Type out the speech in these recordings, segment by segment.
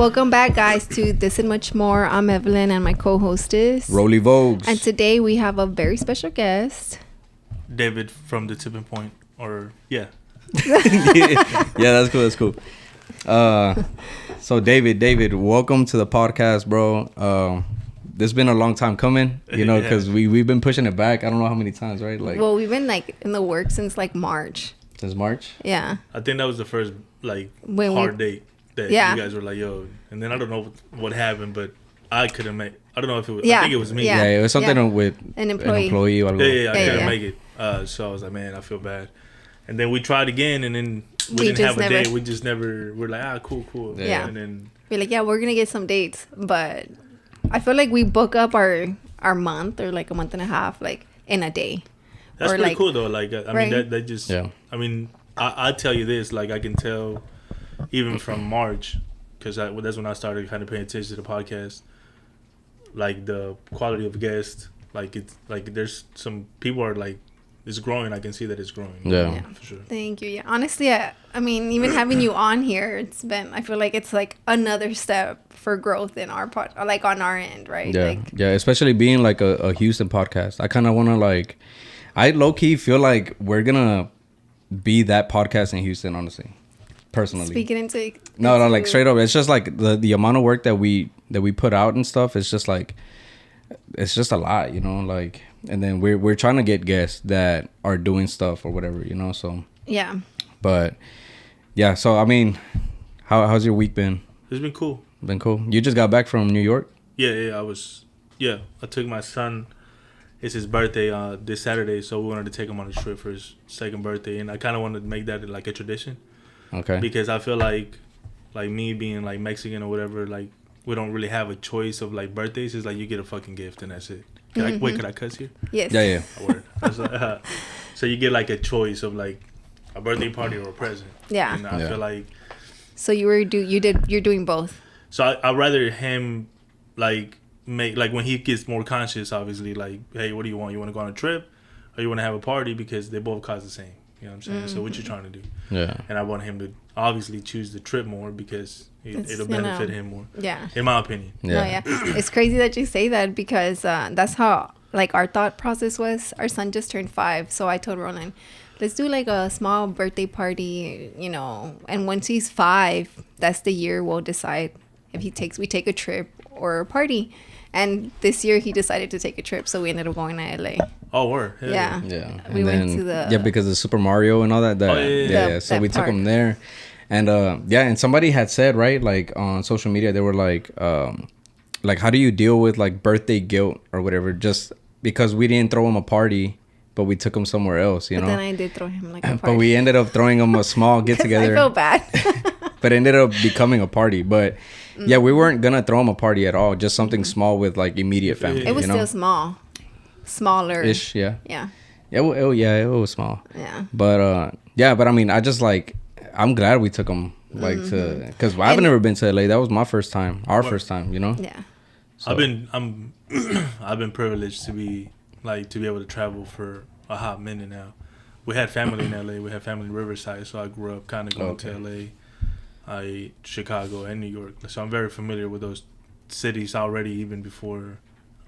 Welcome back, guys, to This and Much More. I'm Evelyn and my co-host is Rollie Vogues. And today we have a very special guest. David from the tipping point, yeah, that's cool. So David, welcome to the podcast, bro. This has been a long time coming, because we've been pushing it back. I don't know how many times, right? Well, we've been in the works since March. Since March? Yeah. I think that was the first hard date that you guys were like, yo. And then I don't know what happened, but I couldn't make. I don't know if it was. I think it was me. Yeah, it was something with an employee. I couldn't make it. So I was like, man, I feel bad. And then we tried again, and then we didn't have a date. We just never. We're like, cool. Yeah. And then we're like, we're gonna get some dates, but I feel like we book up our month or a month and a half in a day. That's pretty cool though. I right? mean that just. Yeah. I mean, I tell you this, I can tell, even from March, because that's when I started kind of paying attention to the podcast. The quality of guests, it's there's some people are it's growing. I can see that it's growing. Yeah, for sure. Thank you. Yeah, honestly, I mean, even having you on here, I feel like it's another step for growth in our pod, on our end, right? Yeah, especially being a Houston podcast. I kind of want to I low key feel like we're gonna be that podcast in Houston, honestly, personally. Speaking into no, straight up. It's just the amount of work that we put out and stuff. It's just it's just a lot, and then we're trying to get guests that are doing stuff or whatever, so yeah. But yeah, so I mean, how's your week been? It's been cool. You just got back from New York? Yeah, I took my son. It's his birthday this Saturday, so we wanted to take him on a trip for his second birthday, and I kind of wanted to make that a tradition. Okay. Because I feel like me being Mexican or whatever, we don't really have a choice of birthdays. It's you get a fucking gift and that's it. Could I cuss here? Yes. Yeah. Word. So you get a choice of a birthday party or a present. Yeah. And I feel like. So you're doing both. So I'd rather him make when he gets more conscious, obviously, hey, what do you want? You want to go on a trip or you want to have a party? Because they both cost the same. You know what I'm saying? So what you trying to do? Yeah. And I want him to obviously choose the trip more because it'll benefit him more. Yeah. In my opinion. Yeah. No, yeah. It's crazy that you say that because that's how our thought process was. Our son just turned 5, so I told Roland, let's do a small birthday party, and once he's 5, that's the year we'll decide if we take a trip or a party. And this year he decided to take a trip, so we ended up going to LA. Oh, word. Yeah. We went to the... Yeah, because of Super Mario and all that. So we took him there. And, and somebody had said, right, on social media, they were how do you deal with, birthday guilt or whatever, just because we didn't throw him a party, but we took him somewhere else, But then I did throw him a party. But we ended up throwing him a small get-together. I feel bad. But it ended up becoming a party. But, yeah, we weren't going to throw him a party at all. Just something small with, immediate family. It was still small. Smaller-ish. Yeah. Yeah. It was small. Yeah. But, but I mean, I just, I'm glad we took him, to... Because I've never been to LA. That was my first time. Our first time, Yeah. So. I've been privileged to be, to be able to travel for a hot minute now. We had family in LA. We had family in Riverside, so I grew up kind of going to LA. Chicago and New York, so I'm very familiar with those cities already, even before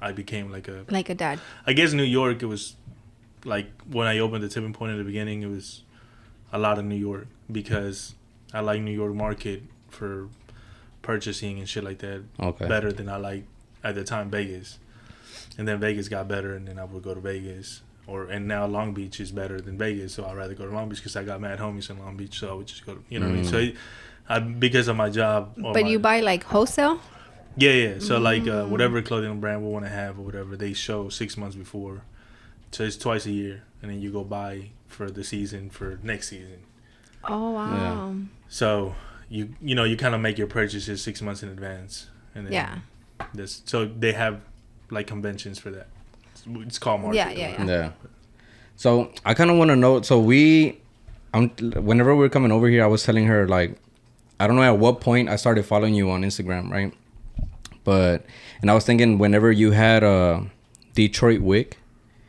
I became a dad. I guess New York, it was when I opened the tipping point in the beginning, it was a lot of New York because I like New York market for purchasing and shit like that better than I like at the time Vegas, and then Vegas got better, and then I would go to Vegas. And now Long Beach is better than Vegas, so I'd rather go to Long Beach because I got mad homies in Long Beach, so I would just go to, what I mean? So because of my job. But you buy wholesale? Yeah. So whatever clothing brand we want to have or whatever, they show 6 months before. So it's twice a year, and then you go buy for the season for next season. Oh wow. Yeah. So you kind of make your purchases 6 months in advance, and then so they have conventions for that. It's called market. Yeah. So I kind of want to know. So whenever we were coming over here, I was telling her I don't know at what point I started following you on Instagram, right? And I was thinking whenever you had a Detroit Wick,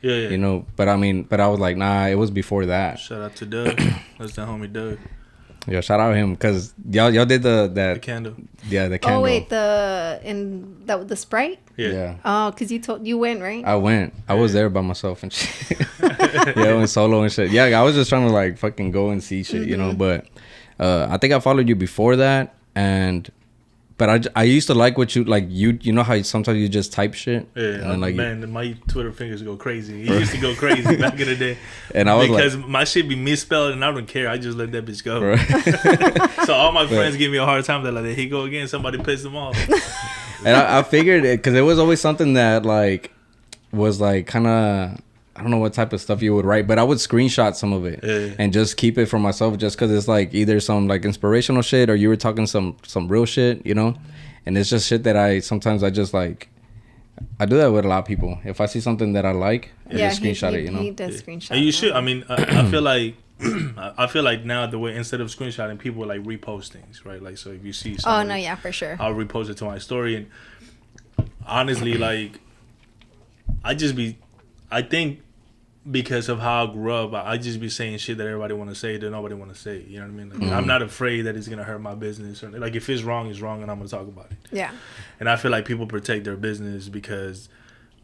yeah. But I was like, nah, it was before that. Shout out to Doug. That's the homie Doug. Yeah, shout out him because y'all did the candle. Yeah, the candle. Oh wait, the Sprite. Yeah. Oh, because you went, right? I went. I was there by myself and shit. Yeah, I went solo and shit. Yeah, I was just trying to like fucking go and see shit, you know. But I think I followed you before that, but I used to like what you know how sometimes you just type shit. Yeah, and then, like, man, my Twitter fingers go crazy. It used to go crazy back in the day. And I was because like, my shit be misspelled and I don't care. I just let that bitch go. Right. So all my friends give me a hard time. They're like, "Here he go again." Somebody pissed them off. And I figured it because it was always something that like was like kind of. I don't know what type of stuff you would write, but I would screenshot some of it and just keep it for myself just because it's like either some like inspirational shit or you were talking some real shit, you know? And it's just shit that I just like, I do that with a lot of people. If I see something that I like, I just screenshot it, you know? He does screenshot. And you should. I mean, I feel like now the way instead of screenshotting, people like repost things, right? Like, so if you see something, oh no, yeah, for sure, I'll repost it to my story. And honestly, like, I think because of how I grew up, I just be saying shit that everybody want to say that nobody want to say. You know what I mean? Like, I'm not afraid that it's gonna hurt my business, or like if it's wrong, it's wrong, and I'm gonna talk about it. Yeah. And I feel like people protect their business because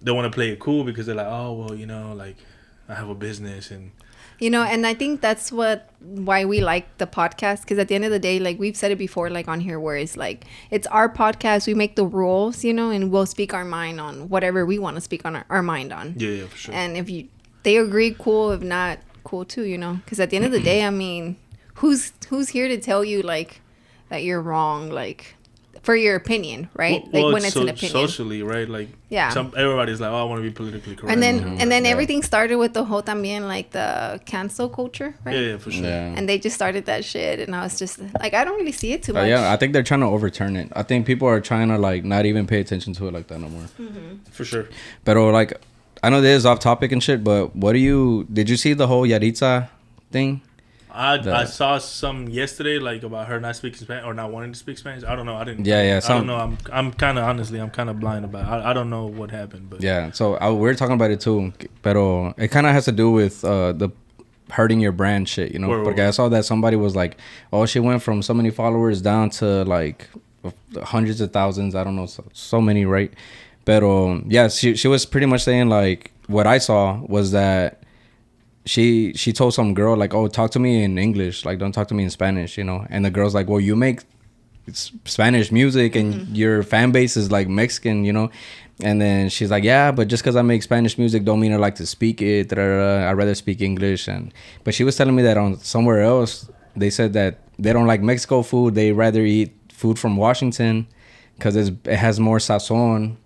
they want to play it cool because they're like, oh well, you know, like I have a business and. You know, and I think that's why we like the podcast, because at the end of the day, like we've said it before, like on here, where it's like it's our podcast, we make the rules, you know, and we'll speak our mind on whatever we want to speak on our mind on. Yeah, for sure. And if they agree, cool. If not, cool too, you know, because at the end of the day, I mean, who's here to tell you like that you're wrong, like for your opinion, right? Well, like when it's an opinion. Socially, right? Like, yeah, everybody's like, oh, I want to be politically correct. And then everything started with the whole también, like the cancel culture, right? Yeah, for sure. Yeah. And they just started that shit, and I was just like, I don't really see it too much. Yeah, I think they're trying to overturn it. I think people are trying to like not even pay attention to it like that no more. For sure. But like, I know this is off topic and shit, but did you see the whole Yaritza thing? I saw some yesterday, like about her not speaking Spanish or not wanting to speak Spanish. I don't know. I didn't. Yeah. I don't know. I'm kind of honestly, I'm kind of blind about it. I don't know what happened, but yeah. So we're talking about it too, but it kind of has to do with the hurting your brand shit, you know. Because I saw that somebody was like, oh, she went from so many followers down to like hundreds of thousands. I don't know, so many, right? But yeah, she was pretty much saying like what I saw was that. She told some girl like, oh, talk to me in English, like don't talk to me in Spanish, you know. And the girl's like, well, you make Spanish music and your fan base is like Mexican, you know. And then she's like, yeah, but just because I make Spanish music don't mean I like to speak it. I'd rather speak English. But she was telling me that on somewhere else they said that they don't like Mexico food, they rather eat food from Washington because it has more sazon.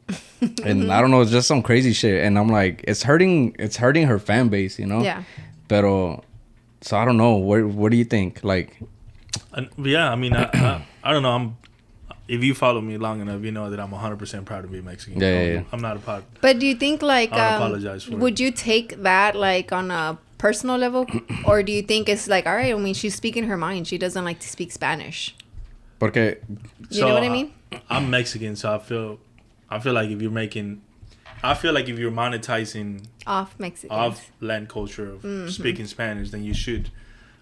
And I don't know, it's just some crazy shit. And I'm like, it's hurting her fan base, you know? Yeah. Pero, so I don't know. What do you think? Like, yeah, I mean, I don't know. If you follow me long enough, you know that I'm 100% proud to be Mexican. Yeah. I'm not a part. But do you think like, I don't apologize for would you take that like on a personal level, or do you think it's like, all right, I mean, she's speaking her mind. She doesn't like to speak Spanish. Porque, you know what I mean? I'm Mexican, so I feel like if you're monetizing off Mexican, off land culture of speaking Spanish, then you should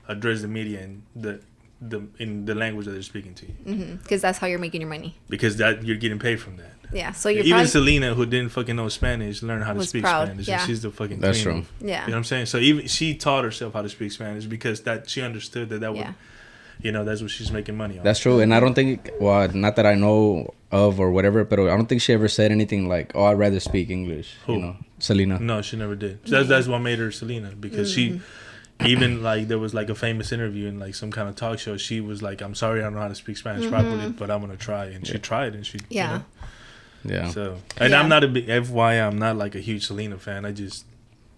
address the media in the language that they're speaking to you. Because that's how you're making your money. Because that you're getting paid from that. Yeah, so you're even Selena, who didn't fucking know Spanish, learned how to speak Spanish. Yeah. She's the fucking that's queen. True. Yeah, you know what I'm saying. So even she taught herself how to speak Spanish because that she understood that would. You know, that's what she's making money on. That's true. And I don't think, well, not that I know of or whatever, but I don't think she ever said anything like, oh, I'd rather speak English. Who? You know, Selena. No, she never did. That's what made her Selena, because she, even like there was like a famous interview in like some kind of talk show. She was like, I'm sorry I don't know how to speak Spanish properly, but I'm going to try. And she tried and she, you know. Yeah. So, and I'm not a big, FYI, I'm not like a huge Selena fan.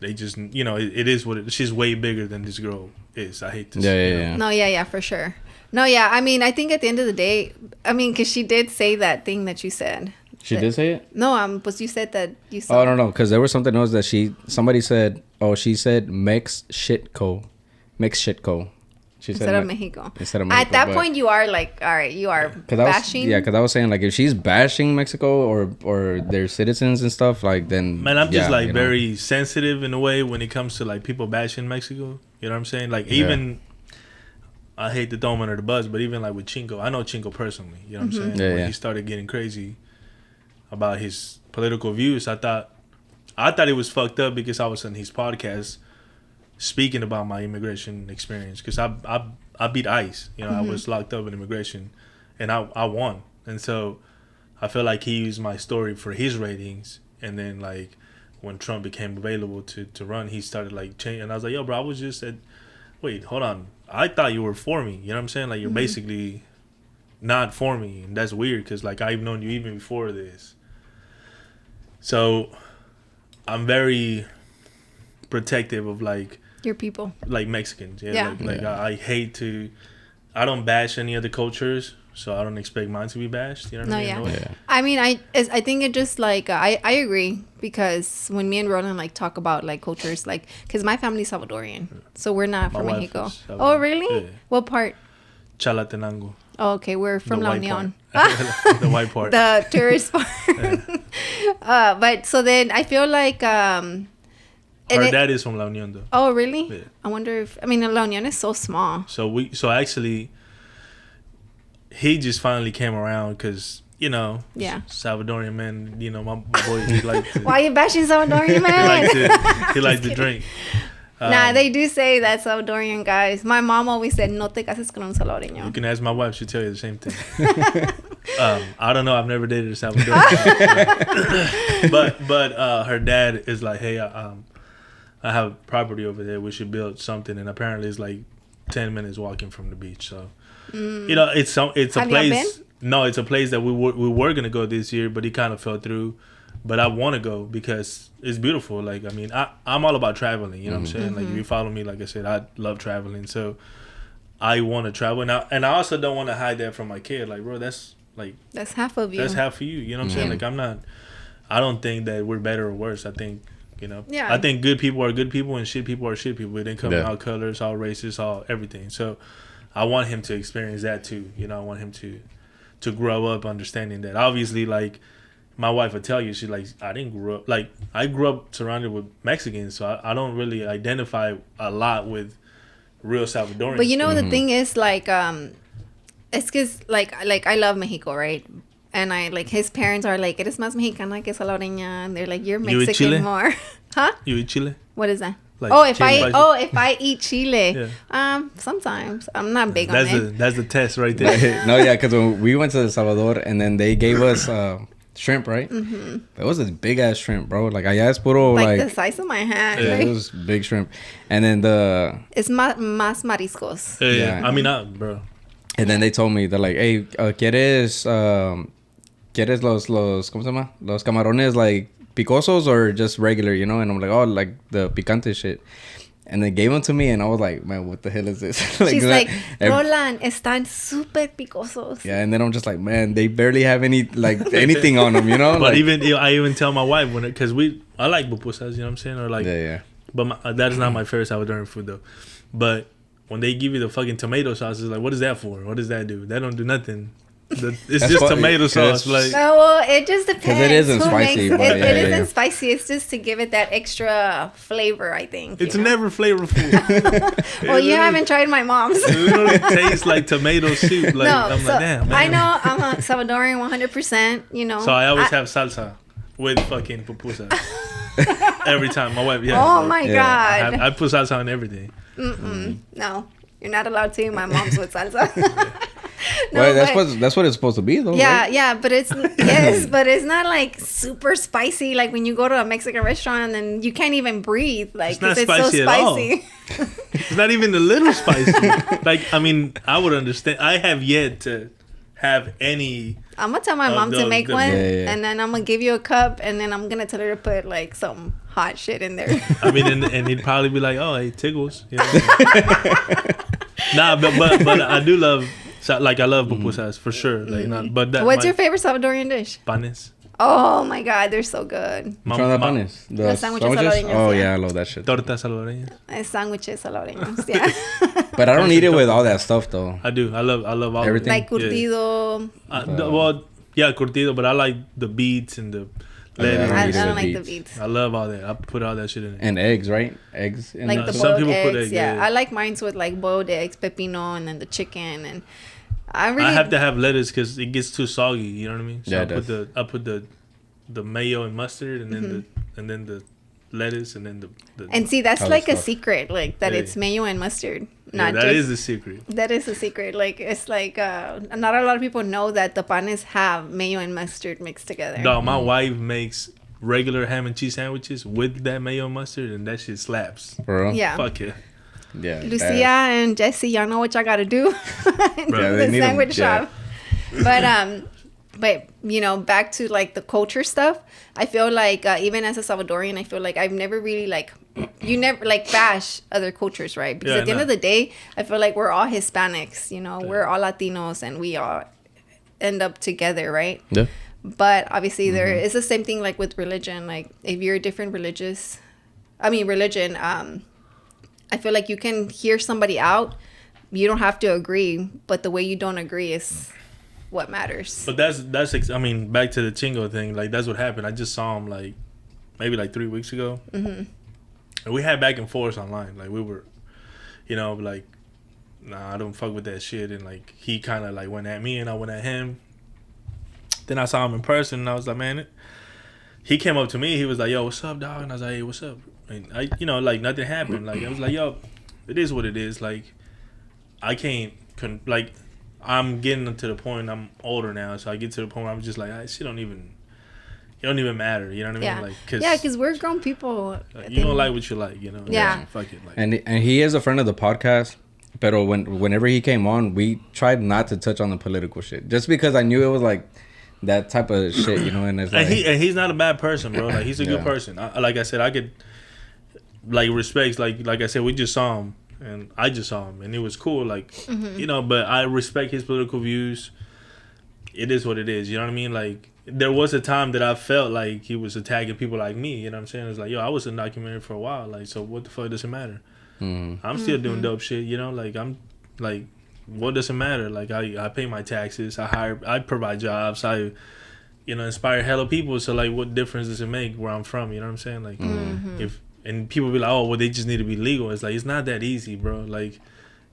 They just, you know, it is what she's way bigger than this girl is. I hate to say. Yeah. No, yeah, for sure. No, yeah, I mean, I think at the end of the day, I mean, because she did say that thing that you said. She did say it? No, but you said that you saw. Oh, I don't know, because there was something else that somebody said, she said Mex Shitco. Instead of Mexico. At that point, you are like, all right, you are bashing. Because I was saying, like, if she's bashing Mexico or their citizens and stuff, like, then... Man, I'm just, like, very sensitive in a way when it comes to, like, people bashing Mexico. You know what I'm saying? Like, even... I hate to throw him under the bus, but even like with Chinko, I know Chinko personally. You know what I'm saying? When he started getting crazy about his political views, I thought it was fucked up because I was on his podcast speaking about my immigration experience because I beat ICE. You know, I was locked up in immigration, and I won. And so I feel like he used my story for his ratings, and then like when Trump became available to run, he started like changing. And I was like, yo, bro, I was just at. Wait, hold on. I thought you were for me. You know what I'm saying? Like, you're basically not for me. And that's weird because, like, I've known you even before this. So, I'm very protective of, like... Your people. Like, Mexicans. Yeah. I hate to... I don't bash any other cultures, so I don't expect mine to be bashed. You know what I mean? Yeah. I mean, I think it just, like... I agree because when me and Roland, like, talk about, like, cultures, like... Because my family's Salvadorian, so we're not from Mexico. Oh, really? Yeah. What part? Chalatenango. Oh, okay. We're from La Union. The white part. The tourist part. But so then I feel like... Her dad is from La Union, though. Oh, really? Yeah. I wonder if... I mean, La Union is so small. So actually, he just finally came around because... You know, Salvadorian man. You know, my boy. He like. Why are you bashing Salvadorian man? he likes to drink. Nah, they do say that Salvadorian guys. My mom always said, "No te cases con un salvadoreño." You can ask my wife; she'll tell you the same thing. I don't know. I've never dated a Salvadorian, but her dad is like, "Hey, I have property over there. We should build something." And apparently, it's like 10 minutes walking from the beach. So, you know, it's a place. No, it's a place that we were gonna go this year, but it kind of fell through. But I want to go because it's beautiful. Like, I mean, I'm all about traveling. You know what I'm saying? Like, if you follow me, like I said, I love traveling. So I want to travel now, and I also don't want to hide that from my kid. Like, bro, that's half of you. That's half of you. You know what I'm saying? Like, I don't think that we're better or worse. I think, you know, I think good people are good people and shit people are shit people. They come in all colors, all races, all everything. So I want him to experience that too. You know, I want him to grow up understanding that. Obviously, like, my wife would tell you, she's like, I grew up surrounded with Mexicans, so I don't really identify a lot with real Salvadorians. But you know, the thing is, like, it's because, like I love Mexico, right? And I, like, his parents are like, eres más mexicana que salvadoreña, and they're like, you're Mexican more. Huh? You eat chile? What is that? Like, if I eat chile, sometimes I'm not big on it. That's the test right there. No, yeah, because when we went to El Salvador and then they gave us shrimp, right? It was a big ass shrimp, bro. Like, allá es puro like the size of my hand. Yeah, it was big shrimp, and then it's más mariscos. Yeah. I mean, bro. And then they told me, they're like, hey, ¿quieres los ¿cómo se llama? Los camarones like picosos or just regular, you know? And I'm like, oh, like the picante shit. And they gave them to me, and I was like, man, what the hell is this? She's like, Roland, están súper picosos. Yeah, and then I'm just like, man, they barely have any, like, anything on them, you know? But like, I even tell my wife, because I like pupusas, you know what I'm saying? Or like, yeah. But that is not my favorite Salvadoran food, though. But when they give you the fucking tomato sauce, it's like, what is that for? What does that do? That don't do nothing. It's just tomato sauce. Like, no, well, it just depends. Because it isn't spicy. It isn't spicy. It's just to give it that extra flavor, I think. It's never flavorful. Well, you haven't tried my mom's. It literally tastes like tomato soup. Like, no, I'm like, damn, man. I know I'm a Salvadorian 100%, you know. So I always have salsa with fucking pupusas. Every time. My wife, Oh, my God. I put salsa on everything. No, you're not allowed to. My mom's with salsa. No, well, that's what it's supposed to be, though. Yeah, right? yeah, but it's not like super spicy. Like when you go to a Mexican restaurant and then you can't even breathe. Like, it's so spicy. At all. It's not even a little spicy. Like, I mean, I would understand. I have yet to have any. I'm gonna tell my mom to make one, and then I'm gonna give you a cup, and then I'm gonna tell her to put like some hot shit in there. I mean, and he'd probably be like, "Oh, it tickles." You know? Nah, but I do love. Like, I love pupusas for sure. Like, but what's your favorite Salvadorian dish? Panes. Oh my God, they're so good. Panes? The sándwiches salvadoreños. Oh yeah, I love that shit. Tortas salvadoreñas. Sándwiches salvadoreños. Yeah. But I don't eat it with all that stuff though. I do. I love all everything. Like curtido. Well, yeah, curtido. But I like the beets and the lettuce. I don't like the beets. I love all that. I put all that shit in it. And eggs, right? Eggs. In like the some boiled people eggs. put eggs. Yeah, I like mine with like boiled eggs, pepino, and then the chicken. And I have to have lettuce because it gets too soggy. You know what I mean? So yeah, I put the mayo and mustard, and then the lettuce, and then the and see, that's like a secret, like that it's mayo and mustard. Not that is the secret. That is the secret. Like it's like not a lot of people know that the panes have mayo and mustard mixed together. No, my wife makes regular ham and cheese sandwiches with that mayo and mustard, and that shit slaps. Bro. Yeah. Fuck it. Yeah. Lucia and Jesse, y'all know what y'all gotta do. The sandwich shop. But you know, back to like the culture stuff, I feel like even as a Salvadorian, I feel like I've never really like, you never like bash other cultures, right? Because at the end of the day, I feel like we're all Hispanics, you know, we're all Latinos, and we all end up together, right? Yeah. But obviously there is the same thing like with religion. Like if you're a different religion, I feel like you can hear somebody out. You don't have to agree, but the way you don't agree is what matters. But that's I mean, back to the Chingo thing, like that's what happened. I just saw him like maybe like 3 weeks ago, and we had back and forth online. Like we were, you know, like, nah, I don't fuck with that shit, and like he kind of like went at me and I went at him. Then I saw him in person and I was like, man, he came up to me. He was like, yo, what's up, dog? And I was like, hey, what's up? And I, you know, like nothing happened. Like I was like, yo, it is what it is. Like I can't like. I'm getting to the point. I'm older now, so I get to the point where I'm just like, it don't even matter. You know what I mean? Like, because we're grown people. You don't like what you like, you know. Yeah. Fuck it. Like, And he is a friend of the podcast. But whenever he came on, we tried not to touch on the political shit, just because I knew it was like that type of shit, you know. And it's like, and he's not a bad person, bro. Like he's a good person. Like I said, I could like respect. Like I said, we just saw him. And I just saw him, and it was cool, like, you know, but I respect his political views. It is what it is, you know what I mean? Like, there was a time that I felt like he was attacking people like me, you know what I'm saying? It's like, yo, I was undocumented for a while, like, so what the fuck does it matter? I'm still doing dope shit, you know? Like, I'm, like, what does it matter? Like, I pay my taxes, I provide jobs, I, you know, inspire hella people, so, like, what difference does it make where I'm from, you know what I'm saying? Like, and people be like, oh, well, they just need to be legal. It's like, it's not that easy, bro. Like,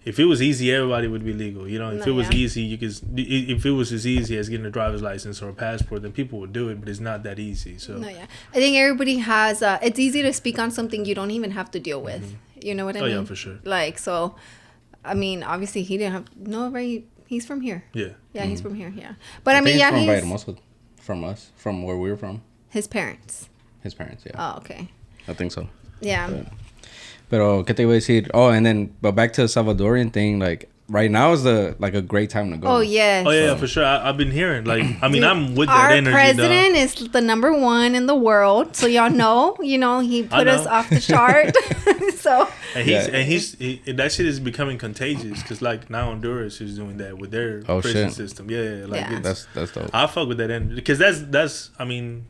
if it was easy, everybody would be legal. You know, if it was easy, if it was as easy as getting a driver's license or a passport, then people would do it. But it's not that easy. So I think everybody has. It's easy to speak on something you don't even have to deal with. You know what I mean? Oh yeah, for sure. Like so, I mean, obviously he didn't have right. He's from here. Yeah. Yeah, he's from here. Yeah, but I mean, he's from us, from where we were from. His parents. Yeah. Oh, okay. I think so. Yeah. Pero, ¿qué te iba a decir? Oh, and then, but back to the Salvadorian thing, like, right now is a great time to go. Oh, yes. Oh, yeah, for sure. I've been hearing, like, I mean, I'm with that energy, our president is the #1 in the world, so y'all know, you know, he put us off the chart. So. And that shit is becoming contagious, because, like, now Honduras is doing that with their prison system. Yeah, like, that's dope. I fuck with that energy, because that's, I mean,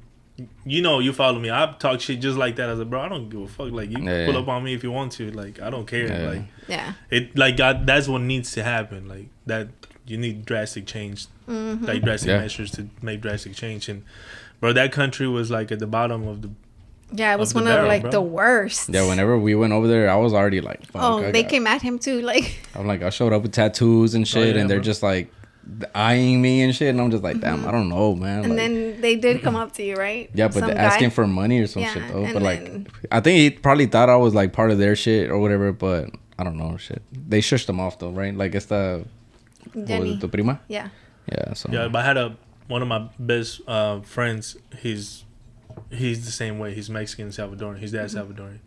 you know, you follow me. I talk shit just like that. I was like, bro, I don't give a fuck. Like, you can pull up on me if you want to. Like, I don't care. Like, that's what needs to happen. Like, that you need drastic change, like drastic measures to make drastic change. And bro, that country was like at the bottom of the. Yeah, it was one of like the worst. Yeah, whenever we went over there, I was already like, fuck, they came at him too. Like, I'm like, I showed up with tattoos and shit, and they're just like eyeing me and shit, and I'm just like, damn, I don't know, man. And like, then they did come up to you, right? Yeah, but they're asking for money or some shit though. But like, I think he probably thought I was like part of their shit or whatever. But I don't know, shit. They shushed them off though, right? Like, it's the tu prima. Yeah. Yeah. So. Yeah, but I had one of my best friends. He's the same way. He's Mexican and Salvadorian. His dad's Salvadorian,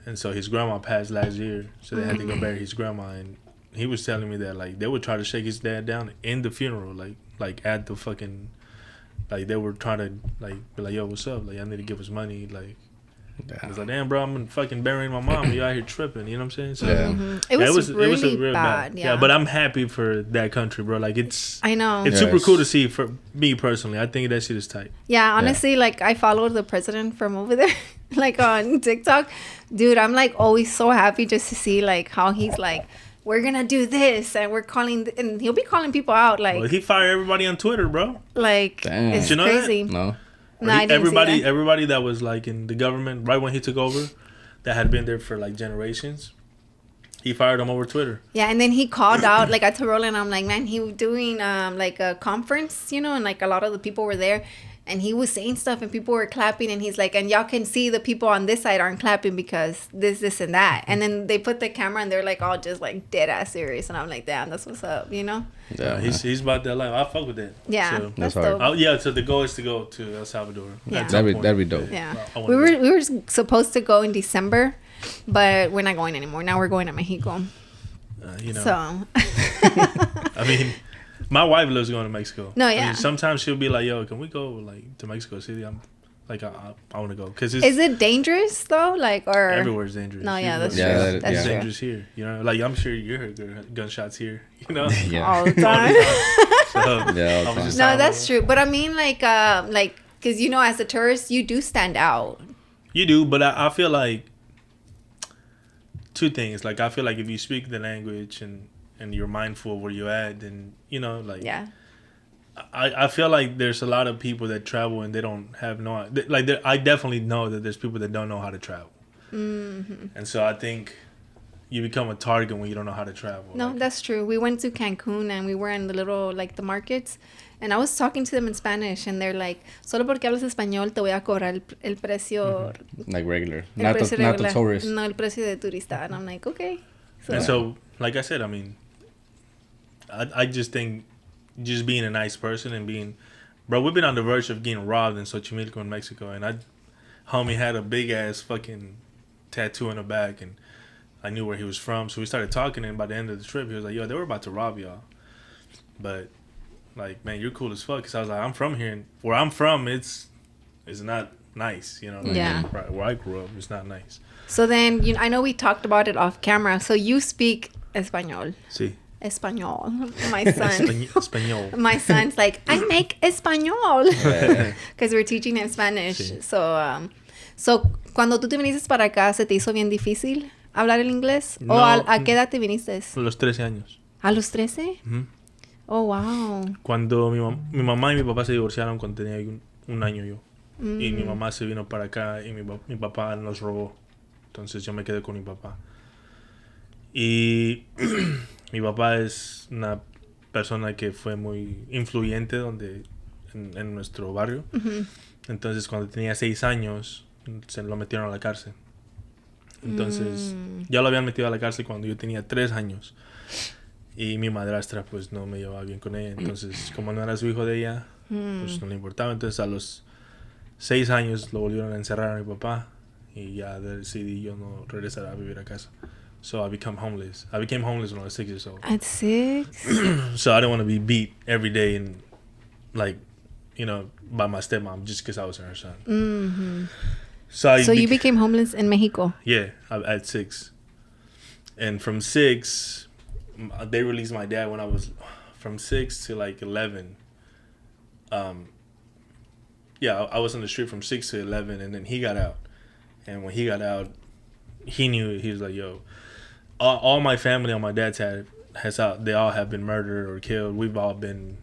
and so his grandma passed last year, so they had to go bury his grandma. And he was telling me that like they would try to shake his dad down in the funeral, like at the fucking, like they were trying to like be like, yo, what's up? Like, I need to give us money. Like, I was like, damn, bro, I'm fucking burying my mom. You out here tripping, you know what I'm saying? So it was really real bad. Yeah, but I'm happy for that country, bro. Like, I know it's super cool to see for me personally. I think that shit is tight. Yeah, honestly, like I followed the president from over there, like on TikTok, dude. I'm like always so happy just to see like how he's like, we're gonna do this, and we're calling, and he'll be calling people out. Like, he fired everybody on Twitter, bro. Like, damn. it's you know crazy. That? No. No, I didn't see that. Everybody that was like in the government right when he took over, that had been there for like generations, he fired them over Twitter. Yeah, and then he called out, like I told Roland, I'm like, man, he was doing like a conference, and like a lot of the people were there. And he was saying stuff and people were clapping. And he's like, and y'all can see the people on this side aren't clapping because this, and that. And then they put the camera and they're like all just like dead ass serious. And I'm like, damn, that's what's up, Yeah, he's about that life. I fuck with that. Yeah, so, that's dope. So the goal is to go to El Salvador. Yeah. That'd be dope. Yeah. We were supposed to go in December, but we're not going anymore. Now we're going to Mexico. So. I mean... My wife loves going to Mexico. No, yeah. I mean, sometimes she'll be like, "Yo, can we go like to Mexico City?" I'm like, I want to go because is it dangerous though? Like or everywhere's dangerous. No, yeah, that's true. That's true. Dangerous here. Like I'm sure you heard gunshots here. Yeah. All the time. No, that's true. But I mean, like, because as a tourist, you do stand out. You do, but I feel like two things. Like I feel like if you speak the language and you're mindful of where you're at, then I feel like there's a lot of people that travel and they don't have I definitely know that there's people that don't know how to travel, and so I think you become a target when you don't know how to travel. No, that's true. We went to Cancun and we were in the little the markets, and I was talking to them in Spanish, and they're like, "Solo porque hablas español te voy a cobrar el precio like regular, not the tourist. No, el precio de turista." And I'm like, okay. And so, like I said, I mean. I just think just being a nice person and we've been on the verge of getting robbed in Xochimilco in Mexico, and homie had a big ass fucking tattoo on the back, and I knew where he was from, so we started talking, and by the end of the trip he was like, "Yo, they were about to rob y'all, but like, man, you're cool as fuck," because I was like, I'm from here, and where I'm from it's not nice, right, where I grew up it's not nice. So then I know we talked about it off camera, so you speak español. Sí. Español. My son. Español. My son's like, I make español. Because we're teaching him Spanish. Sí. So, cuando tú te viniste para acá, ¿se te hizo bien difícil hablar el inglés? No, ¿O a qué edad te viniste? A los 13 años. ¿A los 13? Uh-huh. Oh, wow. Cuando mi mamá y mi papá se divorciaron cuando tenía un año yo. Y mi mamá se vino para acá y mi papá nos robó. Entonces yo me quedé con mi papá. Y... Mi papá es una persona que fue muy influyente en nuestro barrio. Uh-huh. Entonces, cuando tenía 6 años, se lo metieron a la cárcel. Entonces, ya lo habían metido a la cárcel cuando yo tenía 3 años. Y mi madrastra, pues, no me llevaba bien con ella. Entonces, como no era su hijo de ella, pues, no le importaba. Entonces, a los 6 años lo volvieron a encerrar a mi papá. Y ya decidí yo no regresar a vivir a casa. So I became homeless. I became homeless when I was 6 years old. At 6? So I didn't want to be beat every day and, by my stepmom just because I was her son. Mm-hmm. So you became homeless in Mexico? Yeah, at 6. And from 6, they released my dad when I was from 6 to 11. I was on the street from 6 to 11, and then he got out. And when he got out, he knew. He was like, yo, all my family on my dad's side they all have been murdered or killed. We've all been,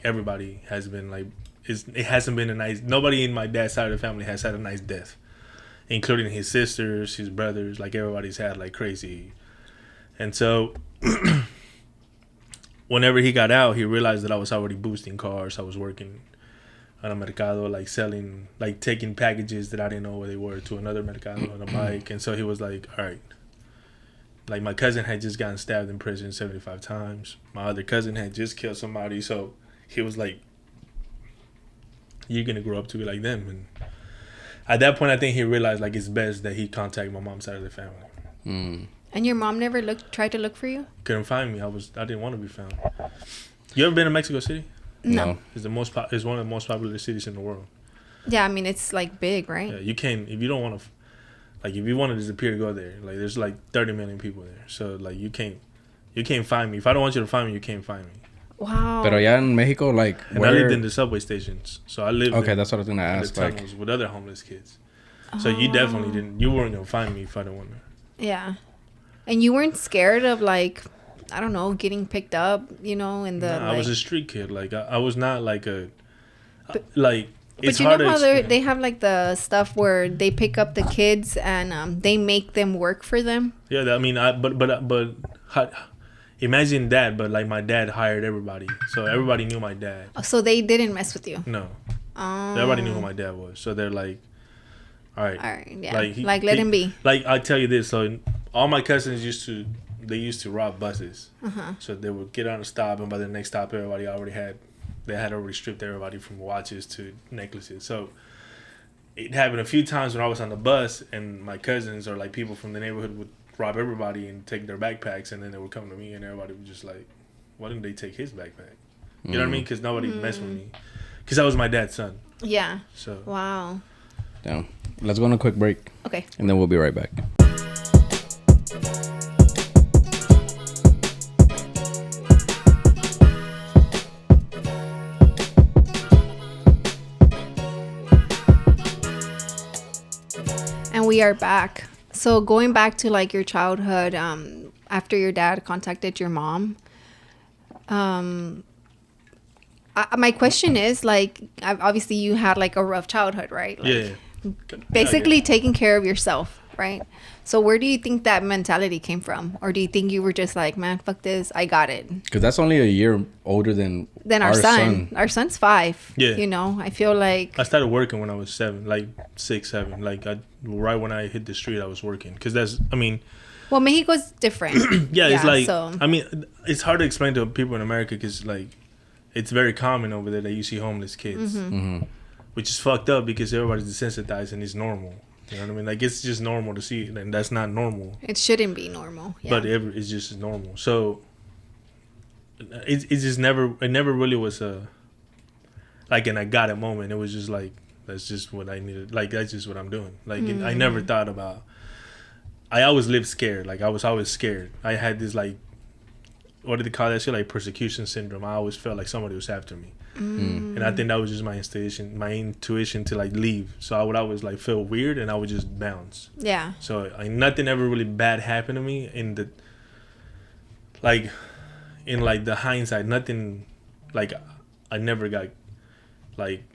everybody has been, it hasn't been a nice, nobody in my dad's side of the family has had a nice death, including his sisters, his brothers, everybody's had, crazy. And so, whenever he got out, he realized that I was already boosting cars. I was working on a mercado, selling, taking packages that I didn't know where they were to another mercado on a bike. And so he was like, all right. My cousin had just gotten stabbed in prison 75 times. My other cousin had just killed somebody. So he was like, you're going to grow up to be like them. And at that point, I think he realized, it's best that he contact my mom's side of the family. Mm. And your mom never tried to look for you? Couldn't find me. I didn't want to be found. You ever been to Mexico City? No. It's it's one of the most popular cities in the world. Yeah, I mean, it's big, right? Yeah, you can't, if you don't want to, if you want to disappear, go there. There's 30 million people there. So you can't find me. If I don't want you to find me, you can't find me. Wow. Pero allá en Mexico, and where? I lived in the subway stations. So I lived that's what I was going to ask. In the tunnels with other homeless kids. So you definitely you weren't going to find me if I didn't want to. Yeah. And you weren't scared of I don't know, getting picked up, in the... I was a street kid. I was not But you know how they have like the stuff where they pick up the kids and they make them work for them. Yeah, I mean, imagine that, but like my dad hired everybody, so everybody knew my dad. So they didn't mess with you. No, everybody knew who my dad was. So they're like, all right, yeah, like let him be. Like I tell you this, so all my cousins used to rob buses. So they would get on a stop, and by the next stop, they had already stripped everybody from watches to necklaces. So it happened a few times when I was on the bus, and my cousins or like people from the neighborhood would rob everybody and take their backpacks, and then they would come to me, and everybody would just like, why didn't they take his backpack? You know what I mean? Because nobody messed with me, because I was my dad's son. Yeah. So wow. Damn. Let's go on a quick break. Okay. And then we'll be right back. And we are back. So going back to like your childhood, after your dad contacted your mom, my question is like, obviously you had like a rough childhood, right? Like, yeah. Basically taking care of yourself, right? So where do you think that mentality came from? Or do you think you were just like, man, fuck this, I got it? Because that's only a year older than our son. Our son's 5. Yeah. You know, I feel like... I started working when I was 7, like 6, 7. Like, right when I hit the street, I was working. Because that's, I mean... Well, Mexico's different. Yeah, it's like... So. I mean, it's hard to explain to people in America because, like, it's very common over there that you see homeless kids. Which is fucked up because everybody's desensitized and it's normal. You know what I mean? Like, it's just normal to see it, and that's not normal. It shouldn't be normal. Yeah. But it's just normal. So, it never really was like an I got it moment. It was just like, that's just what I needed. Like, that's just what I'm doing. Like, I never thought about, I always lived scared. Like, I was always scared. I had this, like, what did they call that shit? Like, persecution syndrome. I always felt like somebody was after me. And I think that was just my intuition to like leave. So I would always like feel weird and I would just bounce. Yeah. So nothing ever really bad happened to me in the the hindsight. Nothing like I never got like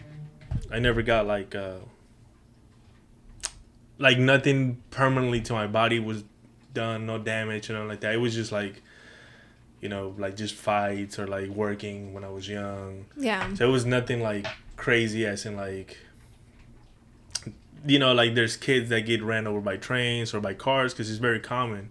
nothing permanently to my body was done, no damage, like that. It was just like, you know, like just fights or like working when I was young. Yeah. So it was nothing like crazy as in like, you know, like there's kids that get ran over by trains or by cars because it's very common.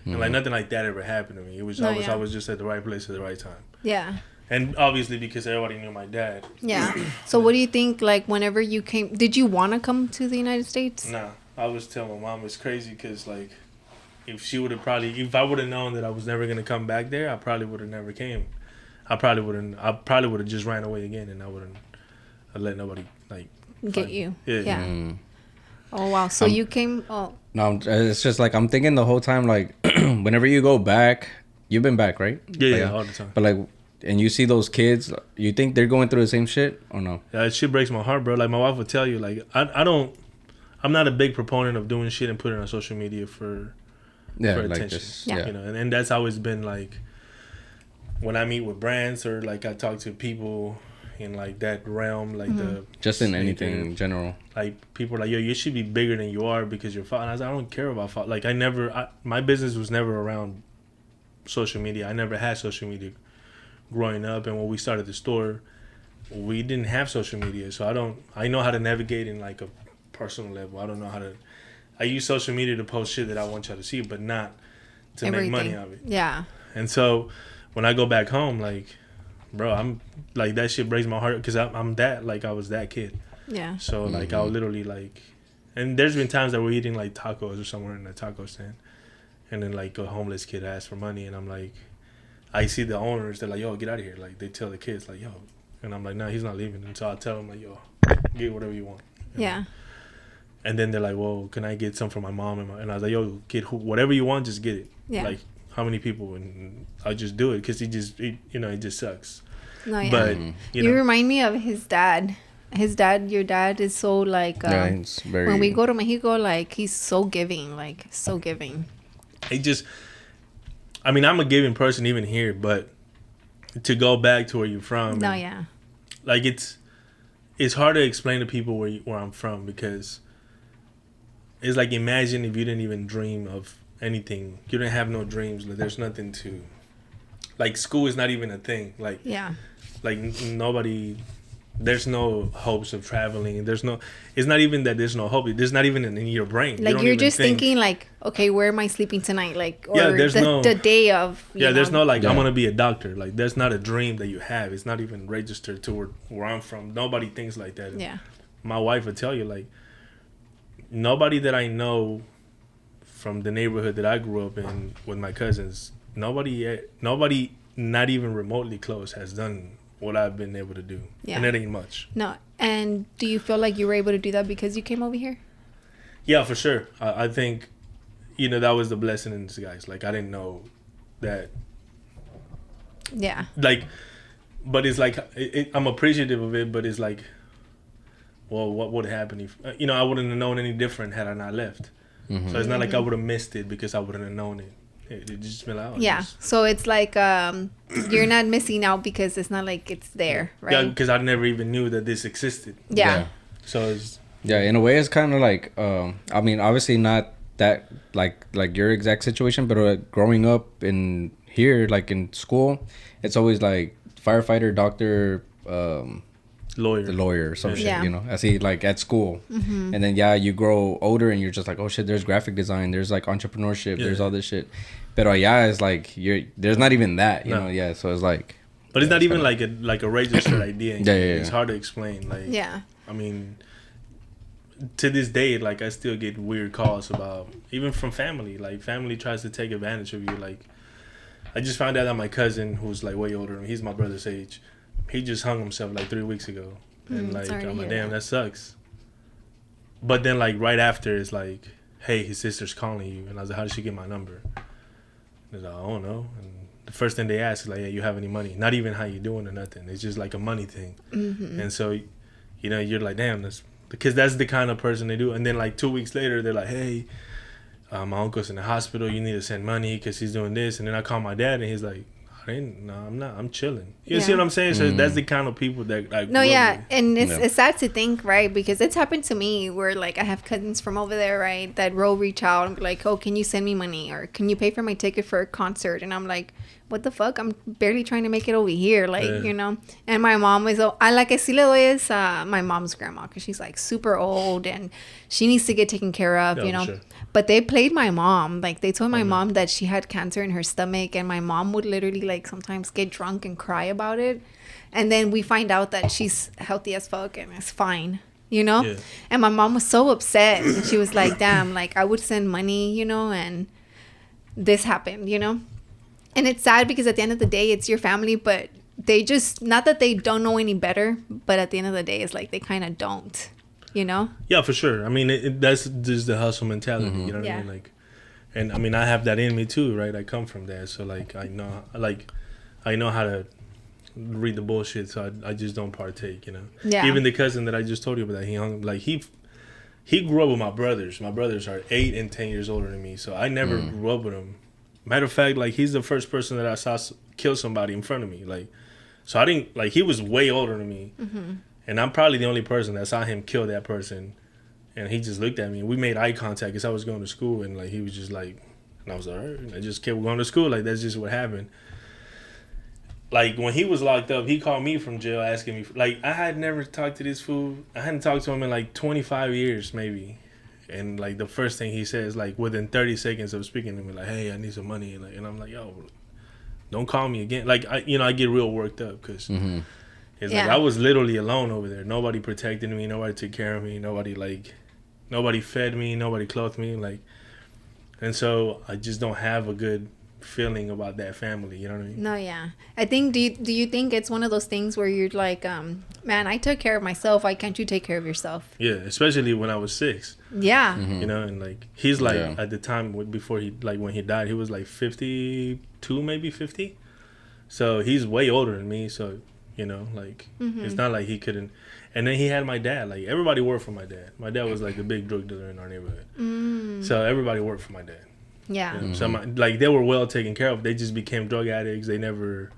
And like nothing like that ever happened to me. It was I was just at the right place at the right time. Yeah. And obviously because everybody knew my dad. Yeah. So what do you think, like whenever you came, did you want to come to the United States? Nah. I was telling my mom it's crazy because like, if I would have known that I was never gonna come back there, I probably would have never came. I probably would have just ran away again, and I wouldn't have let nobody like get you. Yeah. Oh wow! So you came. Oh. No, it's just like I'm thinking the whole time. Like, whenever you go back, you've been back, right? Yeah, all the time. But like, and you see those kids, you think they're going through the same shit or no? Yeah, that shit breaks my heart, bro. Like my wife would tell you, like I'm not a big proponent of doing shit and putting it on social media for like attention. just, You know, and that's always been like when I meet with brands or like I talk to people in like that realm, like the just in anything in general. Like people are like, yo, you should be bigger than you are because you're and I was like, I don't care about like my business was never around social media. I never had social media growing up, and when we started the store, we didn't have social media, so I know how to navigate in like a personal level. I don't know how to. I use social media to post shit that I want y'all to see, but not to make money of it. Yeah. And so when I go back home, like, bro, I'm like that shit breaks my heart because I'm that like I was that kid. Yeah. So like I'll literally like, and there's been times that we're eating like tacos or somewhere in a taco stand, and then like a homeless kid asks for money, and I'm like, I see the owners, they're like, yo, get out of here. Like they tell the kids like, yo, and I'm like, nah, he's not leaving. And so I tell them like, yo, get whatever you want. Yeah. And then they're like, well, can I get some for my mom? And I was like, yo, get whatever you want, just get it. Yeah. Like, how many people? And I'll just do it because it just sucks. No, yeah. But, you remind me of his dad. Your dad is so like, it's very... when we go to Mexico, like, he's so giving, like, so giving. I mean, I'm a giving person even here, but to go back to where you're from. No, yeah. Like, it's hard to explain to people where I'm from, because it's like, imagine if you didn't even dream of anything. You didn't have no dreams. Like, there's nothing to, like, school is not even a thing. Like, yeah, like nobody. There's no hopes of traveling. There's no. It's not even that there's no hope. There's not even in your brain. Like, you're just thinking like, okay, where am I sleeping tonight? Like, or there's the day of. There's no like, I'm gonna be a doctor. Like, that's not a dream that you have. It's not even registered to where I'm from. Nobody thinks like that. Yeah. My wife would tell you, like, nobody that I know from the neighborhood that I grew up in with my cousins, nobody not even remotely close has done what I've been able to do. Yeah. And it ain't much. No. And do you feel like you were able to do that because you came over here? Yeah, for sure. I think, that was the blessing in disguise. Like, I didn't know that. Yeah. Like, but it's like, I'm appreciative of it, but it's like, well, what would happen if, I wouldn't have known any different had I not left. Mm-hmm. So it's not like I would have missed it because I wouldn't have known it. It just been out. Yeah. So it's like, you're not missing out because it's not like it's there, right? Yeah, because I never even knew that this existed. Yeah. So it's. Yeah, in a way, it's kind of like, I mean, obviously not that like your exact situation, but growing up in here, like in school, it's always like firefighter, doctor, lawyer or some shit, I see, like, at school. Mm-hmm. And then you grow older and you're just like, oh shit, there's graphic design, there's like entrepreneurship, there's all this shit. But it's like there's not even that, you know. So it's like, but it's not even like a registered idea. It's hard to explain. Like, I mean, to this day, like, I still get weird calls about, even from family. Like, family tries to take advantage of you. Like, I just found out that my cousin, who's like way older than me, he's my brother's age, he just hung himself like 3 weeks ago. And like, I'm like, damn, that sucks. But then, like, right after, it's like, hey, his sister's calling you. And I was like, how did she get my number? And like, I don't know. And the first thing they ask is like, yeah, you have any money? Not even how you doing or nothing. It's just like a money thing. Mm-hmm. And so, you're like, damn, that's because that's the kind of person they do. And then like 2 weeks later, they're like, hey, my uncle's in the hospital. You need to send money because he's doing this. And then I call my dad and he's like, I'm not. I'm chilling. You see what I'm saying? So that's the kind of people that like. No, yeah, and it's sad to think, right? Because it's happened to me where like I have cousins from over there, right? That will reach out and be like, "Oh, can you send me money or can you pay for my ticket for a concert?" And I'm like, "What the fuck? I'm barely trying to make it over here, like And my mom is, I sí le doy es my mom's grandma because she's like super old and she needs to get taken care of, Sure. But they played my mom. Like, they told my mom that she had cancer in her stomach, and my mom would literally, like, sometimes get drunk and cry about it. And then we find out that she's healthy as fuck and is fine, Yeah. And my mom was so upset. And she was like, damn, like, I would send money, and this happened, And it's sad because at the end of the day, it's your family, but they just, not that they don't know any better, but at the end of the day, it's like they kind of don't. Yeah, for sure. I mean, that's just the hustle mentality. Mm-hmm. You know what I mean? Like, and I mean, I have that in me too, right? I come from that, so like, I know how to read the bullshit. So I just don't partake. Yeah. Even the cousin that I just told you about, he grew up with my brothers. My brothers are 8 and 10 years older than me, so I never grew up with him. Matter of fact, like, he's the first person that I saw kill somebody in front of me. Like, so I didn't like. He was way older than me. Mm-hmm. And I'm probably the only person that saw him kill that person. And he just looked at me. And we made eye contact because I was going to school. And, like, he was just like... And I was like, all right. And I just kept going to school. Like, that's just what happened. Like, when he was locked up, he called me from jail asking me... Like, I had never talked to this fool. I hadn't talked to him in, like, 25 years, maybe. And, like, the first thing he says, like, within 30 seconds of speaking to me, like, hey, I need some money. And I'm like, yo, don't call me again. Like, I get real worked up because... Mm-hmm. It's like I was literally alone over there. Nobody protected me. Nobody took care of me. Nobody fed me. Nobody clothed me. Like, and so I just don't have a good feeling about that family. You know what I mean? No, yeah. I think. Do you think it's one of those things where you're like, man, I took care of myself. Why can't you take care of yourself? Yeah, especially when I was 6. Yeah. Mm-hmm. And like he's like at the time before when he died, he was like 52, maybe 50. So he's way older than me. So. It's not like he couldn't. And then he had my dad. Like, everybody worked for my dad. My dad was like the big drug dealer in our neighborhood. So everybody worked for my dad. Yeah. So they were well taken care of. They just became drug addicts. They never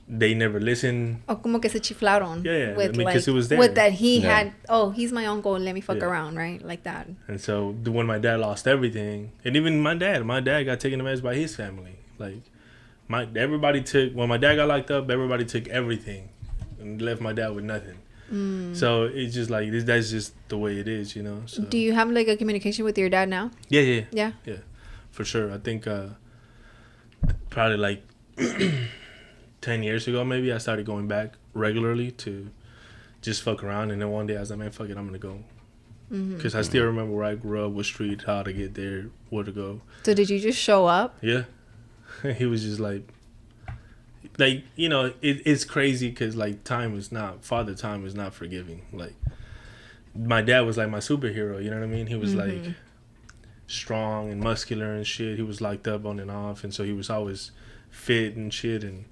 they never listened. Oh, como que se chiflaron. Yeah, with, I mean, because it was there. With that he had, oh, he's my uncle, let me fuck around, right? Like that. And so when my dad lost everything, and even my dad got taken advantage by his family. Like, everybody took, when my dad got locked up, everybody took everything and left my dad with nothing. So it's just like, that's just the way it is, you know? So. Do you have like a communication with your dad now? Yeah. For sure. I think probably like 10 years ago, maybe, I started going back regularly to just fuck around. And then one day I was like, man, fuck it, I'm going to go. Because I still remember where I grew up, what street, how to get there, where to go. So did you just show up? Yeah. He was just like, you know, it's crazy because, like, Father Time is not forgiving. Like, my dad was like my superhero, you know what I mean? He was like strong and muscular and shit. He was locked up on and off, and so he was always fit and shit. And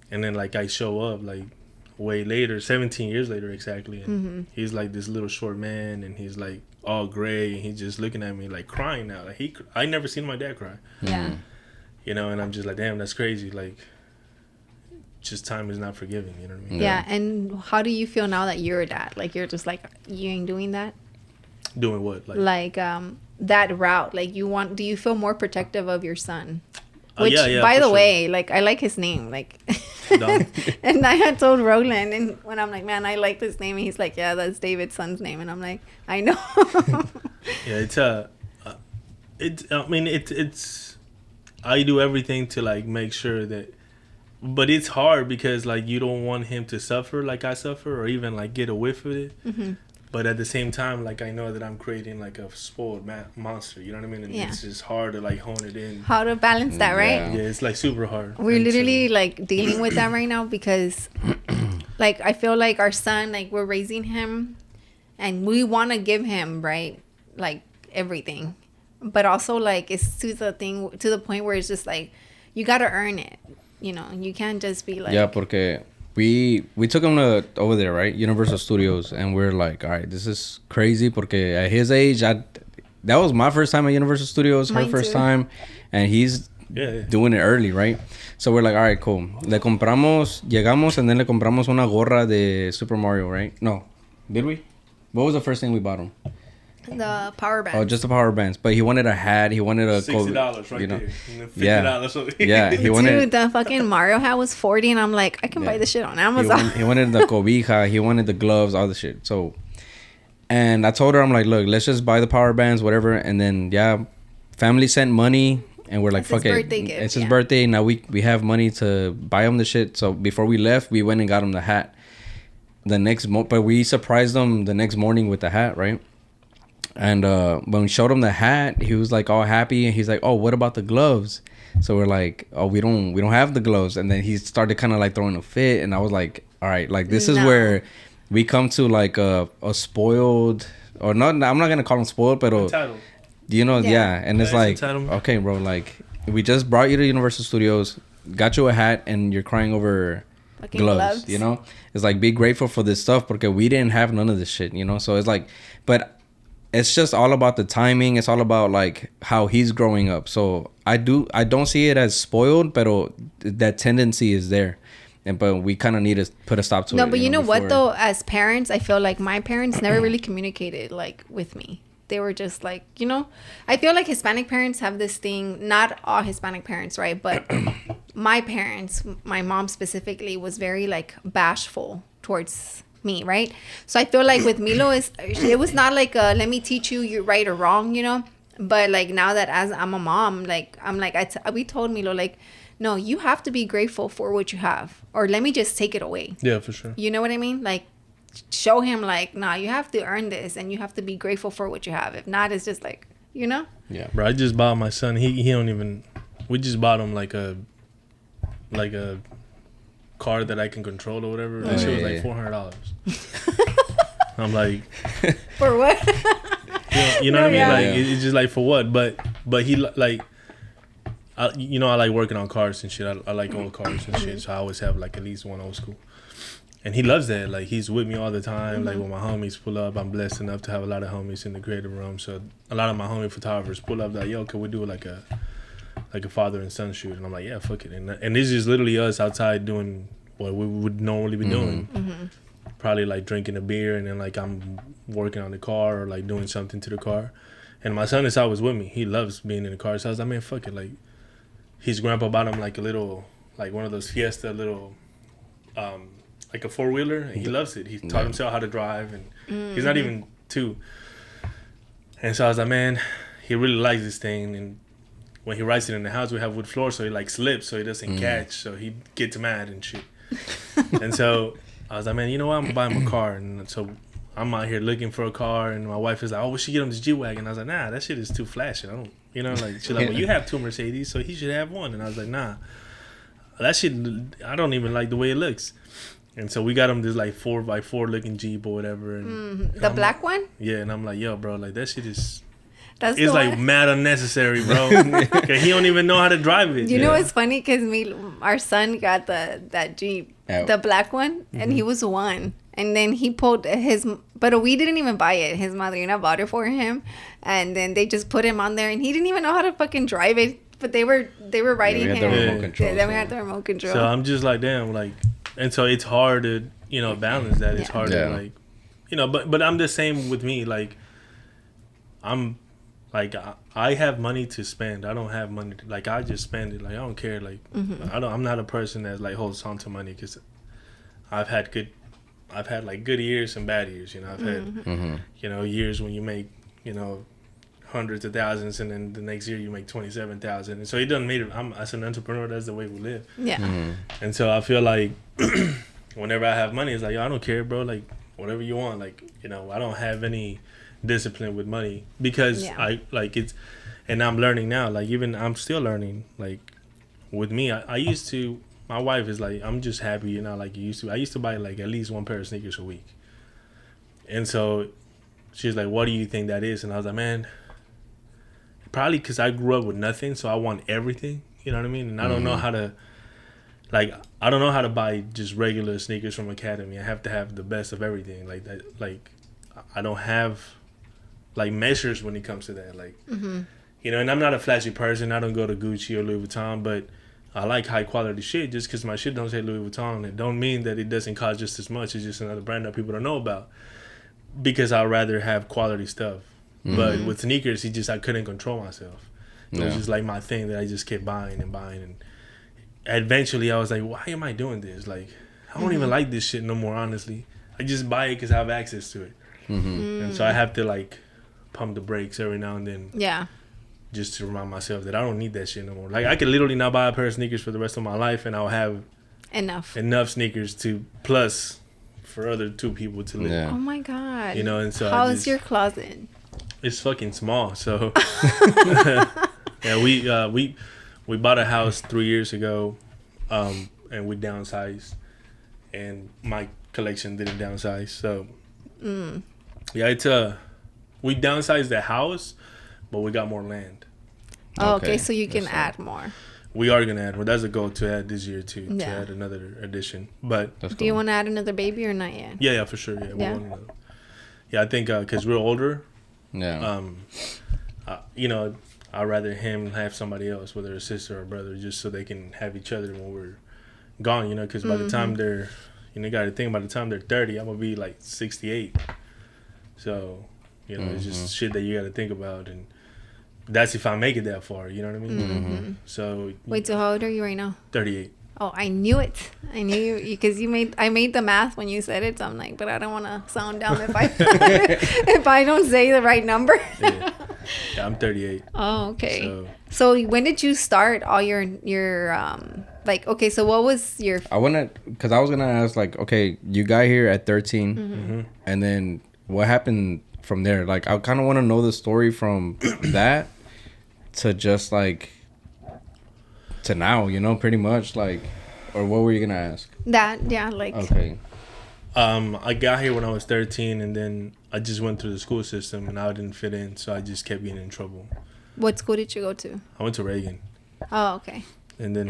then, like, I show up, like, way later, 17 years later exactly, and he's like this little short man, and he's like all gray, and he's just looking at me like crying now. Like, I never seen my dad cry. Yeah. You know, and I'm just like, damn, that's crazy. Like, just time is not forgiving, you know what I mean? Yeah. And how do you feel now that you're a dad? Like, you're just like, you ain't doing that? Doing what? Like that route. Like, do you feel more protective of your son? Which, yeah, by the way, like, I like his name. Like, and I had told Roland, and when I'm like, man, I like this name, and he's like, yeah, that's David's son's name. And I'm like, I know. Yeah, it's I do everything to, like, make sure that, but it's hard because, like, you don't want him to suffer like I suffer, or even, like, get a whiff of it. But at the same time, like, I know that I'm creating, like, a spoiled monster, you know what I mean? And it's just hard to, like, hone it in. How to balance that, right? Yeah, it's, like, super hard. We're literally like dealing with that right now because, like, I feel like our son, like, we're raising him and we want to give him, right, like, everything. But also, like, it's to the point where it's just like, you got to earn it, you know? You can't just be like... Yeah, porque... We took him over there, right? Universal Studios, and we're like, all right, this is crazy porque at his age, that was my first time at Universal Studios, her first time, and he's doing it early, right? So we're like, all right, cool. Llegamos, and then le compramos una gorra de Super Mario, right? No. Did we? What was the first thing we bought him? The power bands. Oh, just the power bands. But he wanted a hat. He wanted a $60 right there. $50. Yeah, he wanted. Dude, the fucking Mario hat was $40, and I'm like, I can buy this shit on Amazon. He wanted the cobija. He wanted the gloves, all the shit. So, and I told her, I'm like, look, let's just buy the power bands, whatever. And then family sent money, and we're like, fuck it. It's his birthday. Now we have money to buy him the shit. So before we left, we went and got him the hat. But we surprised him the next morning with the hat, right? And when we showed him the hat, he was like all happy, and he's like, "Oh, what about the gloves?" So we're like, "Oh, we don't have the gloves." And then he started kind of like throwing a fit, and I was like, "All right, like this is where we come to like a spoiled, or not. I'm not gonna call him spoiled, but you know, And it's like, okay, bro, like we just brought you to Universal Studios, got you a hat, and you're crying over gloves. You know, it's like, be grateful for this stuff because we didn't have none of this shit. You know, so it's like, but. It's just all about the timing. It's all about like how he's growing up. So I don't see it as spoiled, but that tendency is there. But we kind of need to put a stop to it. No, but you know what though? As parents, I feel like my parents never really communicated like with me. They were just like, you know, I feel like Hispanic parents have this thing, not all Hispanic parents, right? But my parents, my mom specifically, was very like bashful towards me, right? So I feel like with Milo, it was not like let me teach you you're right or wrong, you know? But like now that as I'm a mom, like I'm like, we told Milo like, no, you have to be grateful for what you have, or let me just take it away. Yeah, for sure. You know what I mean? Like show him like, nah, you have to earn this, and you have to be grateful for what you have. If not, it's just like, you know? Yeah, bro. I just bought my son. He don't even. We just bought him like a car that I can control or whatever. That shit was like $400. I'm like, for what? You know what I mean? Like it's just like, for what? But he like, I like working on cars and shit. I like old cars and shit. So I always have like at least one old school. And he loves that. Like he's with me all the time. Like when my homies pull up, I'm blessed enough to have a lot of homies in the creative room. So a lot of my homie photographers pull up like, yo, can we do like a like a father and son shoot. And I'm like, yeah, fuck it. And this is literally us outside doing what we would normally be doing. Mm-hmm. Probably like drinking a beer, and then like I'm working on the car or like doing something to the car. And my son is always with me. He loves being in the car. So I was like, man, fuck it. Like, his grandpa bought him like a little, like one of those Fiesta little, like a 4-wheeler, and he loves it. He taught himself how to drive, and he's not even 2. And so I was like, man, he really likes this thing. And when he rides it in the house, we have wood floor, so he like slips, so he doesn't catch. So he gets mad and shit. And so I was like, man, you know what? I'm gonna buy him a car. And so I'm out here looking for a car, and my wife is like, oh, we should get him this G-Wagon. I was like, nah, that shit is too flashy. I don't, you know, like, she's like, well, you have 2 Mercedes, so he should have one. And I was like, nah, that shit, I don't even like the way it looks. And so we got him this like 4x4 looking Jeep or whatever. And the black one? Yeah, and I'm like, yo, bro, like that shit is, it's like mad unnecessary, bro. Cause he don't even know how to drive it. You know what's funny? Cause our son got that Jeep, the black one, and he was 1. And then he pulled but we didn't even buy it. His madrina bought it for him, and then they just put him on there, and he didn't even know how to fucking drive it. But they were riding him. Then we had the remote control. So I'm just like, damn, like, and so it's hard to balance that. It's hard to like, but I'm the same with me. Like, I'm like I have money to spend. I don't have money like I just spend it. Like I don't care. Like I'm not a person that like holds on to money, because I've had like good years and bad years. I've had years when you make hundreds of thousands, and then the next year you make 27,000. And so it doesn't matter. As an entrepreneur, that's the way we live. Yeah. And so I feel like whenever I have money, it's like, yo, I don't care, bro. Like whatever you want. Like I don't have any discipline with money, because I like it's, and I'm learning now. Like even I'm still learning. Like with me, I used to. My wife is like, I'm just happy you're not like you used to. I used to buy like at least 1 pair of sneakers a week. And so she's like, what do you think that is? And I was like, man, probably because I grew up with nothing, so I want everything. You know what I mean? And I don't know how to, like, I don't know how to buy just regular sneakers from Academy. I have to have the best of everything. Like that, like I don't have like measures when it comes to that. Like, and I'm not a flashy person. I don't go to Gucci or Louis Vuitton, but I like high quality shit. Just because my shit don't say Louis Vuitton, it don't mean that it doesn't cost just as much. It's just another brand that people don't know about. Because I'd rather have quality stuff. But with sneakers, I couldn't control myself. It was just like my thing that I just kept buying and buying. And eventually I was like, why am I doing this? Like, I don't even like this shit no more, honestly. I just buy it because I have access to it. And so I have to like pump the brakes every now and then. Yeah. Just to remind myself that I don't need that shit no more. Like, I could literally not buy a pair of sneakers for the rest of my life, and I'll have enough sneakers to plus for other 2 people to live. Yeah. Oh my god. And so how's your closet? It's fucking small. So yeah, we bought a house 3 years ago, and we downsized, and my collection didn't downsize. So yeah, it's we downsized the house, but we got more land. Oh, okay, so you can add more. We are gonna add more. That's a goal to add this year too. To add another addition. But do you want to add another baby or not yet? Yeah, for sure. Yeah, I think because we're older. Yeah. I'd rather him have somebody else, whether a sister or a brother, just so they can have each other when we're gone. Because by the time they're, you got to think, by the time they're 30, I'm gonna be like 68. So, it's just shit that you got to think about, and that's if I make it that far. You know what I mean? So. Wait, so how old are you right now? 38. Oh, I knew it. I knew you because I made the math when you said it. So I'm like, but I don't want to sound dumb if I don't say the right number. Yeah, I'm 38. Oh, okay. So when did you start all your like? Okay, so what was your? I was gonna ask, like, okay, you got here at 13, and then what happened from there? Like, I kind of want to know the story from that to just like. To now, pretty much, like, or what were you gonna ask? That, yeah, like. Okay. I got here when I was 13, and then I just went through the school system, and I didn't fit in, so I just kept getting in trouble. What school did you go to? I went to Reagan. Oh, okay. And then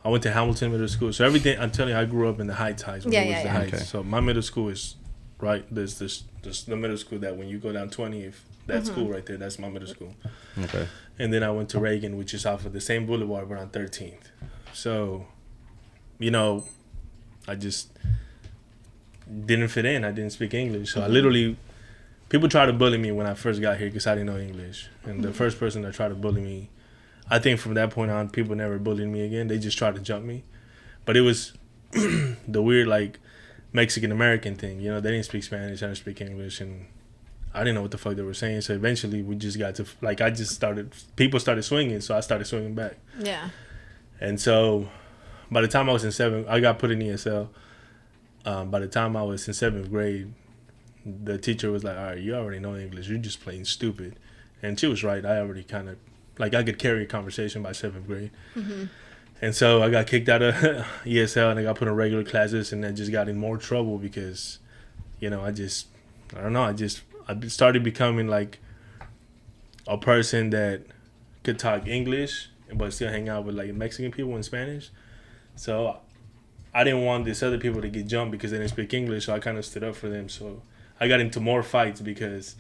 I went to Hamilton Middle School. So everything, I'm telling you, I grew up in the Heights. When it was the Heights. Okay. So my middle school is right? There's the middle school that when you go down 20th, that school right there, that's my middle school. Okay. And then I went to Reagan, which is off of the same boulevard, but on 13th. So, you know, I just didn't fit in. I didn't speak English. So I literally, people tried to bully me when I first got here because I didn't know English. And the first person that tried to bully me, I think from that point on, people never bullied me again. They just tried to jump me. But it was the weird, like, Mexican-American thing. You know, they didn't speak Spanish, I didn't speak English, and I didn't know what the fuck they were saying. So eventually we just got to, like, people started swinging, so I started swinging back. Yeah. And so by the time I was in I got put in ESL. By the time I was in 7th grade, the teacher was like, all right, you already know English. You're just playing stupid. And she was right. I already kind of, like, I could carry a conversation by 7th grade. Mm-hmm. And so I got kicked out of ESL and I got put in regular classes, and I just got in more trouble because, you know, I started becoming like a person that could talk English but still hang out with like Mexican people and Spanish. So I didn't want these other people to get jumped because they didn't speak English, so I kind of stood up for them. So I got into more fights because,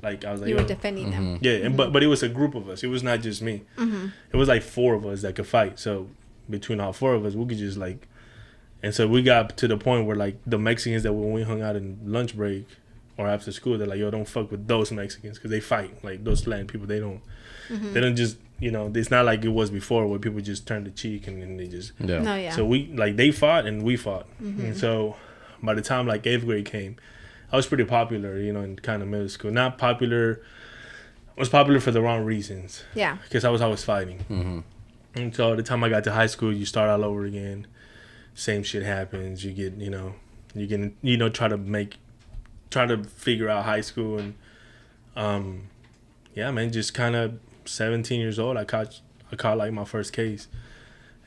like, I was like, you were defending them. Yeah, and but it was a group of us. It was not just me. Mm-hmm. It was like 4 of us that could fight. So between all 4 of us, we could just like, and so we got to the point where like the Mexicans that when we hung out in lunch break or after school, they're like, yo, don't fuck with those Mexicans because they fight. Like those Latin people, they don't just, you know, it's not like it was before where people just turn the cheek and then they just. Yeah. No, yeah. So we, like, they fought and we fought. Mm-hmm. And so by the time, like, 8th grade came, I was pretty popular, you know, in kind of middle school. Not popular. I was popular for the wrong reasons. Yeah. Because I was always fighting. Mm-hmm. And so the time I got to high school, you start all over again. Same shit happens. You get, try to figure out high school. And, yeah, man, just kind of 17 years old, I caught like my first case.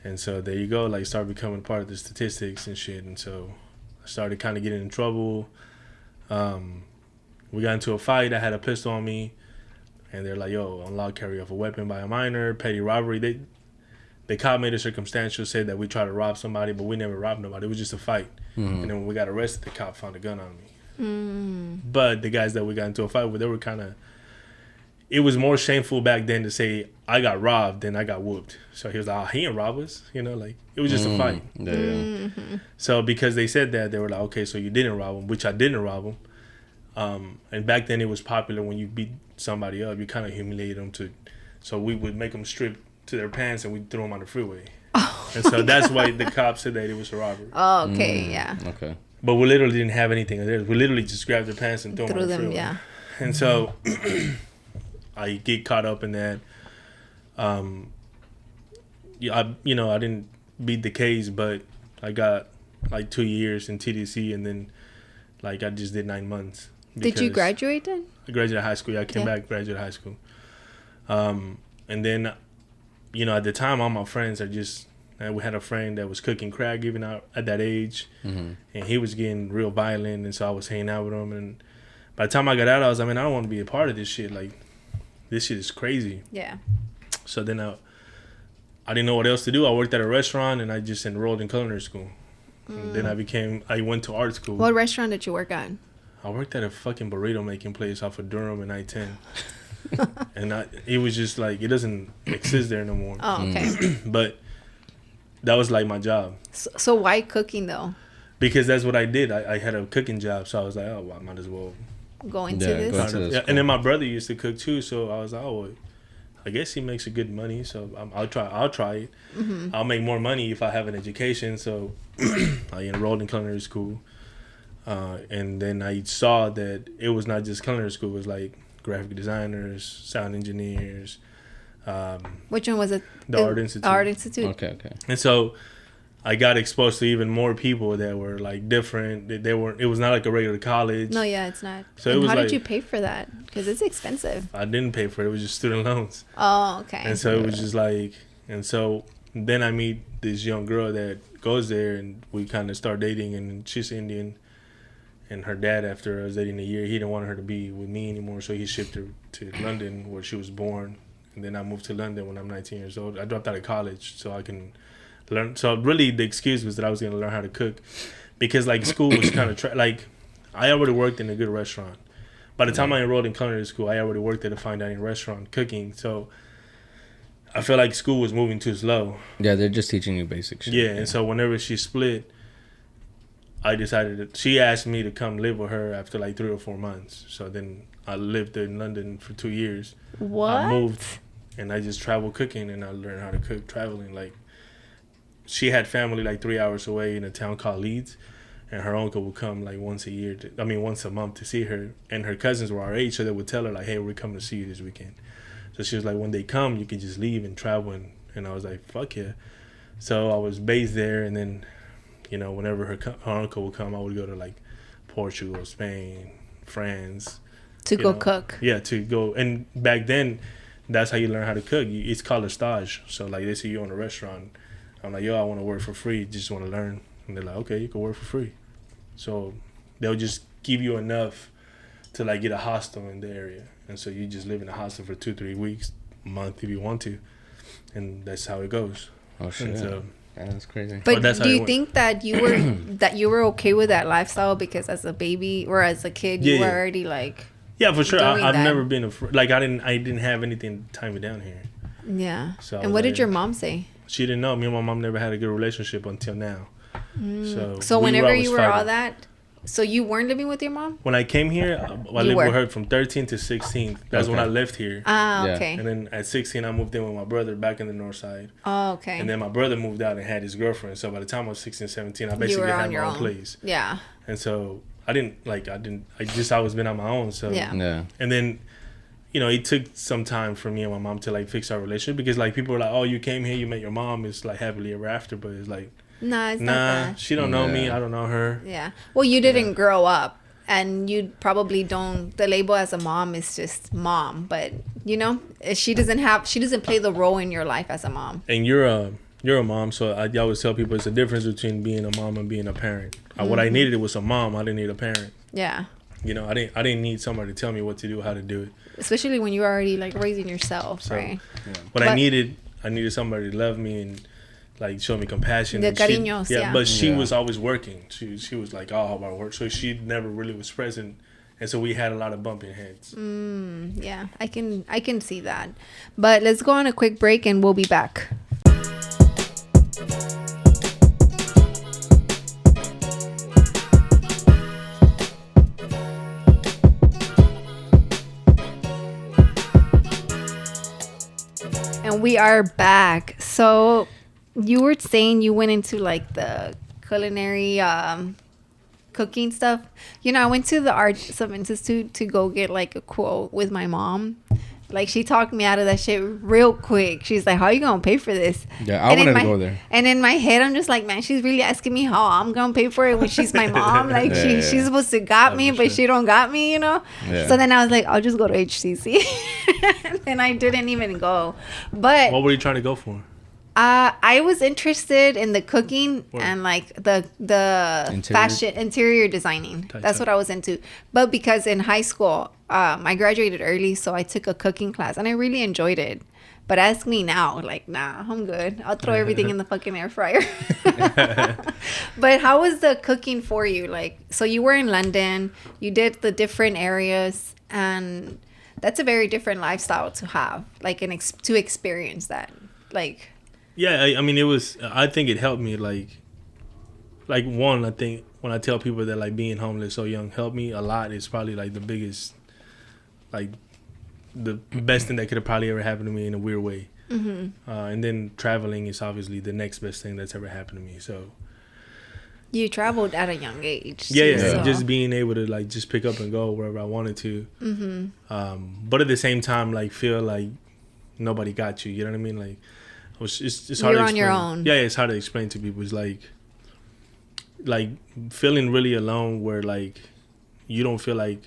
And so there you go, like, start becoming part of the statistics and shit. And so I started kind of getting in trouble. We got into a fight. I had a pistol on me. And they're like, yo, unlawful carry of a weapon by a minor, petty robbery. They caught me the circumstantial, said that we tried to rob somebody, but we never robbed nobody. It was just a fight. Mm-hmm. And then when we got arrested, the cop found a gun on me. Mm. But the guys that we got into a fight with, they were kind of, it was more shameful back then to say I got robbed than I got whooped. So he was like, oh, he didn't rob us. You know, like, it was just a fight. Yeah. Mm-hmm. So because they said that, they were like, okay, so you didn't rob him, which I didn't rob him. And back then it was popular when you beat somebody up, you kind of humiliate them so we would make them strip to their pants and we threw them on the freeway. Oh, and so that's why the cops said that it was a robbery. Oh, okay, yeah. Okay. But we literally didn't have anything there. We literally just grabbed their pants and threw them on the freeway. Yeah. And so I get caught up in that. I didn't beat the case, but I got like 2 years in TDC, and then like I just did 9 months. Did you graduate then? I graduated high school. Yeah, I came back, graduated high school. And then, at the time, all my friends are just, we had a friend that was cooking crack even out at that age. Mm-hmm. And he was getting real violent. And so I was hanging out with him. And by the time I got out, I was like, man, I don't want to be a part of this shit. Like, this shit is crazy. Yeah. So then I didn't know what else to do. I worked at a restaurant and I just enrolled in culinary school. And then I went to art school. What restaurant did you work at? I worked at a fucking burrito making place off of Durham and I-10. And it was just like, it doesn't exist there no more. Oh, okay. But that was like my job. So why cooking though? Because that's what I did. I had a cooking job, so I was like, oh, well, I might as well go into this. Yeah. And then my brother used to cook too, so I was like, oh, well, I guess he makes a good money, so I'll try it. Mm-hmm. I'll make more money if I have an education. So I enrolled in culinary school, and then I saw that it was not just culinary school. It was like graphic designers, sound engineers. Which one was it? The Art Institute. Art Institute. Okay. And so I got exposed to even more people that were like different. They weren't. It was not like a regular college. No, yeah, it's not. So it was how did you pay for that? Because it's expensive. I didn't pay for it. It was just student loans. Oh, okay. And so it was just like, and so then I meet this young girl that goes there, and we kind of start dating, and she's Indian. And her dad, after I was dating a year, he didn't want her to be with me anymore, so he shipped her to London, where she was born. And then I moved to London when I'm 19 years old. I dropped out of college so I can learn. So really, the excuse was that I was going to learn how to cook, because like school was kind of I already worked in a good restaurant. By the time I enrolled in culinary school, I already worked at a fine dining restaurant cooking. So I feel like school was moving too slow. Yeah, they're just teaching you basic shit. Yeah, and so whenever she split, I decided that she asked me to come live with her after like 3 or 4 months. So then I lived in London for 2 years. What? I moved and I just traveled cooking, and I learned how to cook traveling. Like, she had family like 3 hours away in a town called Leeds, and her uncle would come like once a month to see her, and her cousins were our age, so they would tell her like, hey, we're coming to see you this weekend. So she was like, when they come, you can just leave and travel, and I was like, fuck yeah. So I was based there, and then, you know, whenever her uncle would come, I would go to like Portugal, Spain, France. To go cook. Yeah, to go. And back then, that's how you learn how to cook. It's called a stage. So like, they see you in a restaurant. I'm like, yo, I want to work for free. Just want to learn. And they're like, okay, you can work for free. So they'll just give you enough to like get a hostel in the area. And so you just live in a hostel for 2-3 weeks, a month if you want to. And that's how it goes. Oh, shit. So, yeah, that's crazy. But do you think that you were okay with that lifestyle because as a baby or as a kid you were already like... Yeah, for sure. I've never been like I didn't have anything to tie me down here. Yeah. So and what did your mom say? She didn't know. Me and my mom never had a good relationship until now. So whenever you were all that, so you weren't living with your mom? When I came here, I lived with her from 13 to 16. That's when I left here. Ah, okay. And then at 16, I moved in with my brother back in the north side. Oh, okay. And then my brother moved out and had his girlfriend. So by the time I was 16, 17, I basically had my own place. Yeah. And so I just always been on my own. So yeah. And then, you know, it took some time for me and my mom to like fix our relationship, because like people were like, oh, you came here, you met your mom, it's like happily ever after, but it's like, it's not that. She don't know me, I don't know her. Yeah. Well, you didn't grow up, and you probably don't. The label as a mom is just mom, but you know, she doesn't play the role in your life as a mom. And you're a mom, so I always tell people it's a difference between being a mom and being a parent. What I needed was a mom. I didn't need a parent. Yeah. You know, I didn't need somebody to tell me what to do, how to do it. Especially when you're already like raising yourself, so, right? Yeah. But I needed somebody to love me and like show me compassion. The cariños, yeah. But she was always working. She was like all about work, so she never really was present, and so we had a lot of bumping heads. Yeah, I can see that. But let's go on a quick break, and we'll be back. And we are back. So you were saying you went into like the culinary cooking stuff. You know, I went to the Arts of Institute to go get like a quote with my mom. Like, she talked me out of that shit real quick. She's like, how are you going to pay for this? Yeah, I wanted to go there. And in my head, I'm just like, man, she's really asking me how I'm going to pay for it when she's my mom. Like, she's supposed to got me, but she don't got me, you know? Yeah. So then I was like, I'll just go to HCC. And I didn't even go. But what were you trying to go for? I was interested in the cooking and like the interior designing. That's what I was into. But because in high school, I graduated early, so I took a cooking class and I really enjoyed it. But ask me now, like, nah, I'm good. I'll throw everything in the fucking air fryer. But how was the cooking for you? Like, so you were in London, you did the different areas, and that's a very different lifestyle to have, like, to experience that, like. Yeah, I mean, I think it helped me, like one, I think when I tell people that, like, being homeless so young helped me a lot, it's probably, like, the biggest, like, the best thing that could have probably ever happened to me in a weird way. Mm-hmm. And then traveling is obviously the next best thing that's ever happened to me, so. You traveled at a young age. Yeah. So. Just being able to, like, just pick up and go wherever I wanted to. Mm-hmm. But at the same time, like, feel like nobody got you, you know what I mean? Like, it's hard to explain. You're on your own. Yeah, it's hard to explain to people. It's like feeling really alone, where like you don't feel like,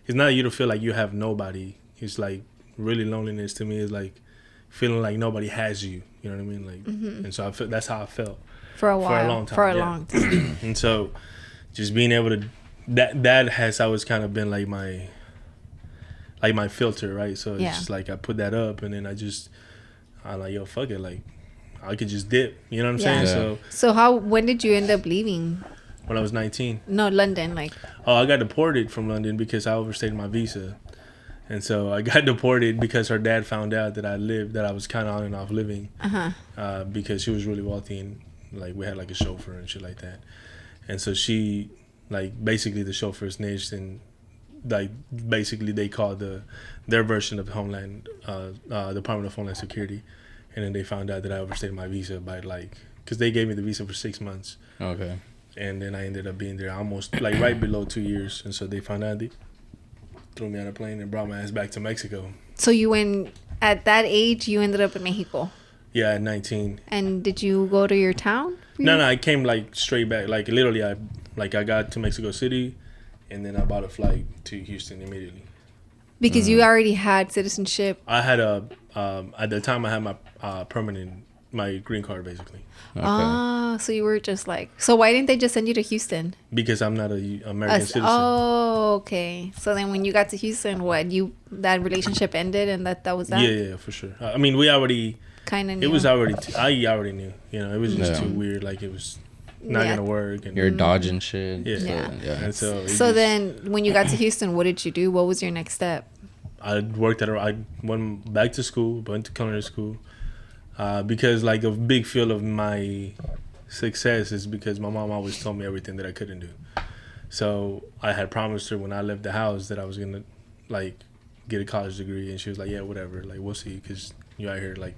it's not you don't feel like you have nobody. It's like really loneliness to me is like feeling like nobody has you. You know what I mean? Like, and so that's how I felt for a while, for a long time. And so just being able to that has always kind of been like my filter, right? So it's just like I put that up, and then I'm like, yo, fuck it. Like, I could just dip. You know what I'm saying? So when did you end up leaving? when I was 19. No, London, like. Oh, I got deported from London because I overstayed my visa. And so I got deported because her dad found out that I was kind of on and off living. Because she was really wealthy and like we had like a chauffeur and shit like that. And so she, like basically the chauffeur snitched and like basically they called their version of the Department of Homeland Security. And then they found out that I overstayed my visa by like, because they gave me the visa for 6 months. Okay. And then I ended up being there almost like right below 2 years. And so they found out, they threw me on a plane and brought my ass back to Mexico. So you went, at that age, you ended up in Mexico? Yeah, at 19. And did you go to your town? No, I came like straight back. Like literally, I got to Mexico City and then I bought a flight to Houston immediately. Because you already had citizenship? I had at the time I had my green card basically. Okay. So you were just like, so why didn't they just send you to Houston? Because I'm not a American citizen. Oh, okay. So then when you got to Houston, that relationship ended and that was that? Yeah, for sure. I mean, we already kind of knew. It was already, I already knew, it was just too weird. Like it was not going to work. And you're dodging shit. Yeah. And so then when you got to Houston, what did you do? What was your next step? I went back to school, went to culinary school. Because like a big feel of my success is because my mom always told me everything that I couldn't do. So I had promised her when I left the house that I was gonna like get a college degree, and she was like, "Yeah, whatever. Like we'll see, because you're out here like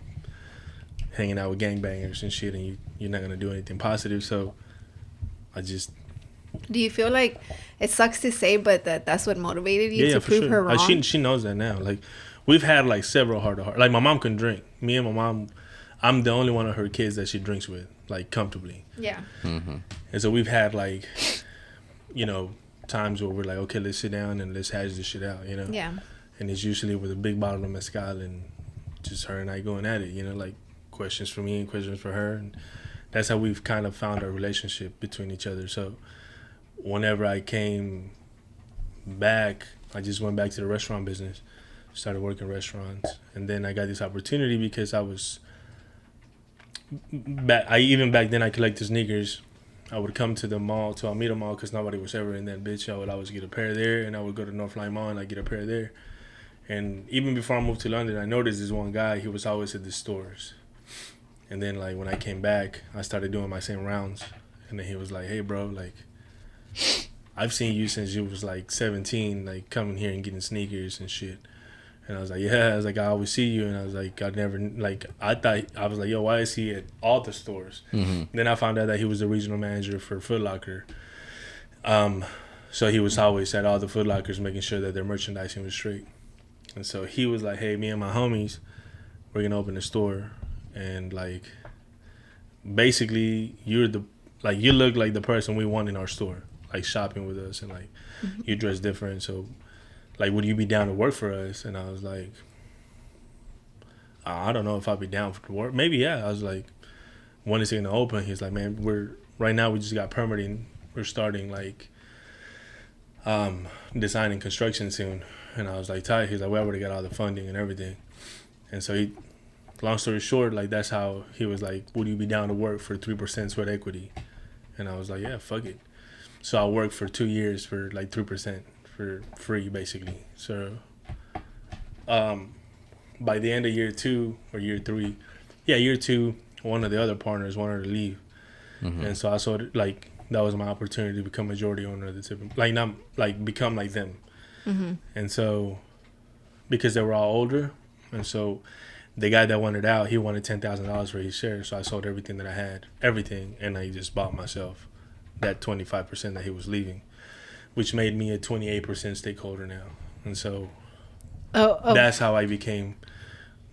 hanging out with gangbangers and shit, and you're not gonna do anything positive." So I just. Do you feel like it sucks to say, but that's what motivated you to prove her wrong? She knows that now. Like we've had like several heart to heart. Like my mom couldn't drink. Me and my mom. I'm the only one of her kids that she drinks with, like, comfortably. Yeah. Mm-hmm. And so we've had, like, times where we're like, okay, let's sit down and let's hash this shit out, Yeah. And it's usually with a big bottle of mezcal and just her and I going at it, like, questions for me and questions for her. And that's how we've kind of found our relationship between each other. So whenever I came back, I just went back to the restaurant business, started working restaurants. And then I got this opportunity because I was... back then I collected sneakers. I would come to the mall, to Almeida Mall, because nobody was ever in that bitch. I would always get a pair there, and I would go to Northline Mall and I'd get a pair there. And even before I moved to London, I noticed this one guy, he was always at the stores. And then like when I came back, I started doing my same rounds. And then he was like, "Hey bro, like I've seen you since you was like 17, like coming here and getting sneakers and shit." And I was like, "Yeah." I was like, "I always see you." And I was like, I was like, "Yo, why is he at all the stores?" Mm-hmm. Then I found out that he was the regional manager for Foot Locker. So he was always at all the Foot Lockers making sure that their merchandising was straight. And so he was like, "Hey, me and my homies, we're gonna open a store, and like, basically, you look like the person we want in our store, like shopping with us, and like, you dress different, so." Like, would you be down to work for us? And I was like, I don't know if I'd be down for work. Maybe, yeah. I was like, when is it going to open? He's like, "Man, right now we just got permitting. We're starting, like, design and construction soon." And I was like, "Tight." He's like, "We already got all the funding and everything." And so long story short, like, that's how he was like, "Would you be down to work for 3% sweat equity?" And I was like, "Yeah, fuck it." So I worked for 2 years for like 3%. For free, basically. So by the end of year 2 or year 3, year 2, one of the other partners wanted to leave. Mm-hmm. And so I saw it, like, that was my opportunity to become majority owner of the tip, like, not like become like them. Mm-hmm. And so because they were all older, and so the guy that wanted out, he wanted $10,000 for his share. So I sold everything that I had, and I just bought myself that 25% that he was leaving, which made me a 28% stakeholder now. And so that's how I became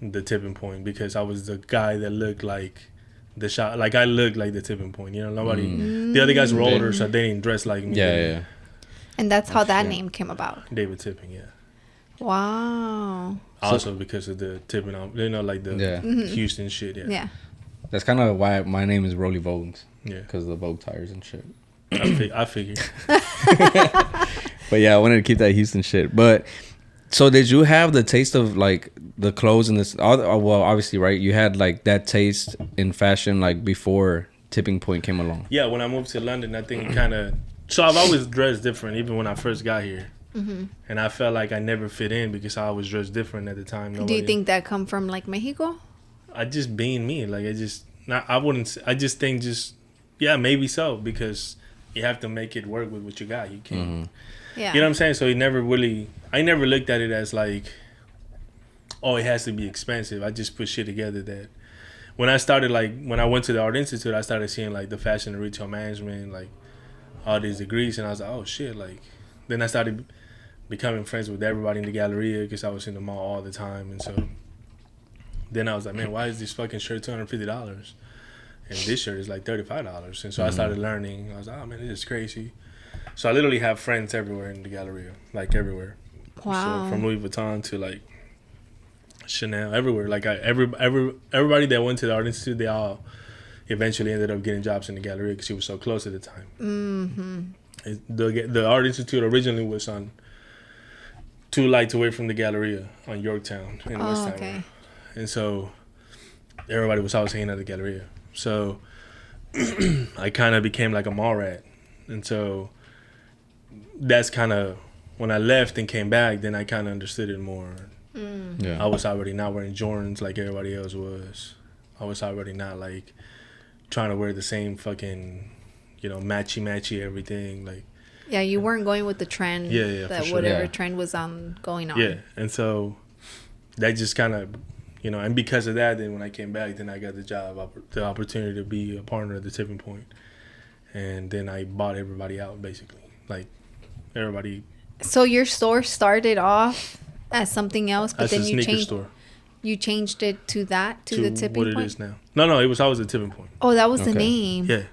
the tipping point, because I was the guy that looked like the shop. Like, I looked like the tipping point. The other guys were older, so they didn't dress like me. Yeah. And that's how that name came about. David Tipping, yeah. Wow. Also because of the tipping, like the Houston shit, yeah. Yeah. That's kind of why my name is Rollie Vogues. Yeah. Because of the Vogue tires and shit. I figured. But yeah, I wanted to keep that Houston shit. But so did you have the taste of like the clothes and this? Well, obviously, right? You had like that taste in fashion like before tipping point came along? Yeah, when I moved to London, I think kind of. So I've always dressed different, even when I first got here. Mm-hmm. And I felt like I never fit in because I always dressed different at the time. Do you think that come from like Mexico? I just being me, like I wouldn't. I just think yeah, maybe so, because you have to make it work with what you got. You can't. Mm-hmm. Yeah. You know what I'm saying? So I never looked at it as like, oh, it has to be expensive. I just put shit together that when I went to the Art Institute, I started seeing like the fashion and retail management, like all these degrees, and I was like, oh shit, like then I started becoming friends with everybody in the Galleria because I was in the mall all the time, and so then I was like, man, why is this fucking shirt $250? And this shirt is like $35. And so I started learning. I was like, oh man, this is crazy. So I literally have friends everywhere in the Galleria, like everywhere. Wow. So from Louis Vuitton to like Chanel, everywhere. Like everybody that went to the Art Institute, they all eventually ended up getting jobs in the Galleria because she was so close at the time. Mm-hmm. The Art Institute originally was on 2 lights away from the Galleria on Yorktown in West Tower. Okay. And so everybody was always hanging at the Galleria. So I kind of became like a mall rat. And so that's kind of, when I left and came back, then I kind of understood it more. Yeah. I was already not wearing Jordans like everybody else was. I was already not like trying to wear the same fucking, matchy everything. Like, yeah, you weren't going with the trend. Yeah, that sure. Whatever trend was going on. Yeah, and so that just kind of, and because of that, then when I came back, then I got the opportunity to be a partner at the Tipping Point, and then I bought everybody out basically, like everybody. So your store started off as something else, but then you changed. Store. You changed it to the Tipping Point. What it is now? No, it was always the Tipping Point. Oh, that was the name. Yeah.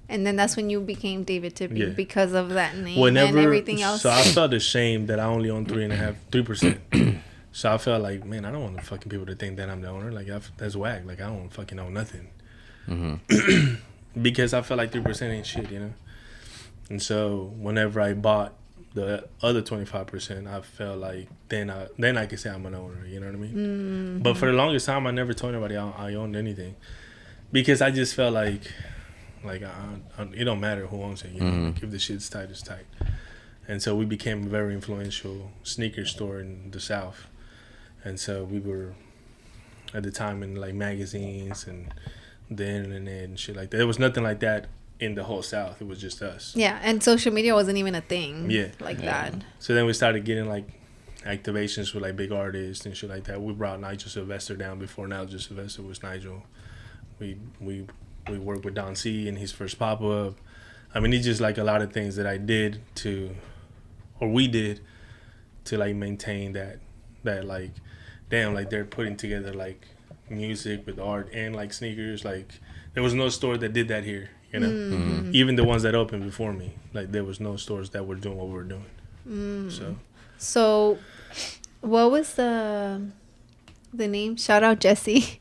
And then that's when you became David Tipping because of that name and everything else. So I felt ashamed that I only owned 3%. So I felt like, man, I don't want the fucking people to think that I'm the owner. Like, that's whack. Like, I don't fucking own nothing. Mm-hmm. Because I felt like 3% ain't shit, And so whenever I bought the other 25%, I felt like then I could say I'm an owner. You know what I mean? Mm-hmm. But for the longest time, I never told anybody I owned anything, because I just felt like it don't matter who owns it. Like, if the shit's tight, it's tight. And so we became a very influential sneaker store in the South. And so we were at the time in like magazines and the internet and shit like that. There was nothing like that in the whole South. It was just us. Yeah, and social media wasn't even a thing. Yeah, that. So then we started getting like activations with like big artists and shit like that. We brought Nigel Sylvester down before Nigel Sylvester was Nigel. We worked with Don C in his first pop-up. I mean, it's just like a lot of things that we did to like maintain that like, damn, like they're putting together like music with art and like sneakers. Like there was no store that did that here, Mm-hmm. Even the ones that opened before me, like there was no stores that were doing what we were doing. So what was the name? Shout out Jesse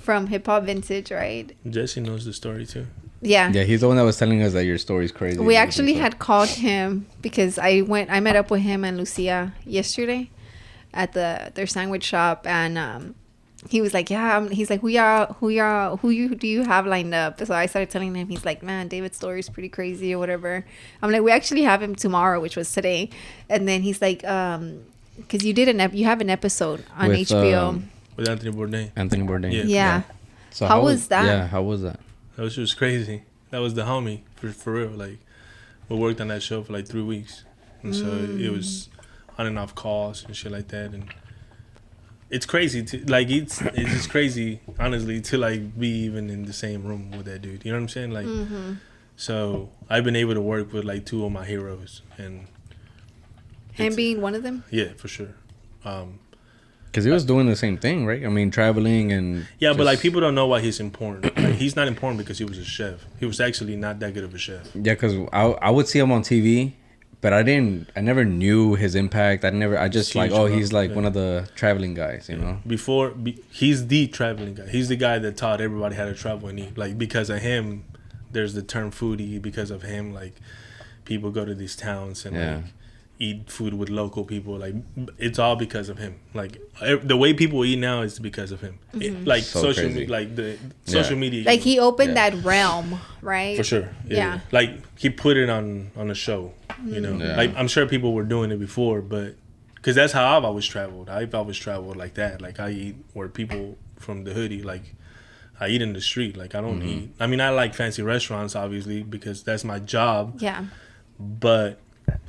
from Hip Hop Vintage, right? Jesse knows the story too. Yeah. Yeah, he's the one that was telling us that your story's crazy. We actually had called him because I met up with him and Lucia yesterday at their sandwich shop, and he was like, yeah, he's like, who do you have lined up? So I started telling him, he's like, man, David's story is pretty crazy or whatever. I'm like, we actually have him tomorrow, which was today. And then he's like, because you have an episode on HBO. With Anthony Bourdain. Yeah. So how was that? Yeah, how was that? That was just crazy. That was the homie, for real. Like, we worked on that show for like 3 weeks. And so it was on and off calls and shit like that. And it's crazy it's just crazy, honestly, to like be even in the same room with that dude. You know what I'm saying? Like, so I've been able to work with like 2 of my heroes, and him being one of them. Yeah, for sure. Because he was doing the same thing, right? I mean, traveling and but like people don't know why he's important. Like, he's not important because he was a chef. He was actually not that good of a chef. Yeah, because I would see him on TV. But I never knew his impact. I just like, he's like one of the traveling guys, you know? He's the traveling guy. He's the guy that taught everybody how to travel and eat. Like, because of him, there's the term foodie. Because of him, like, people go to these towns and like, eat food with local people. Like, it's all because of him. Like, the way people eat now is because of him. Like so social media, like the social media. Like he opened that realm, right? For sure. Yeah. Like he put it on a show. You know, like I'm sure people were doing it before, but because that's how I've always traveled. I've always traveled like that. Like I eat where people from the hoodie, like I eat in the street. Like I don't eat. I mean, I like fancy restaurants, obviously, because that's my job. Yeah. But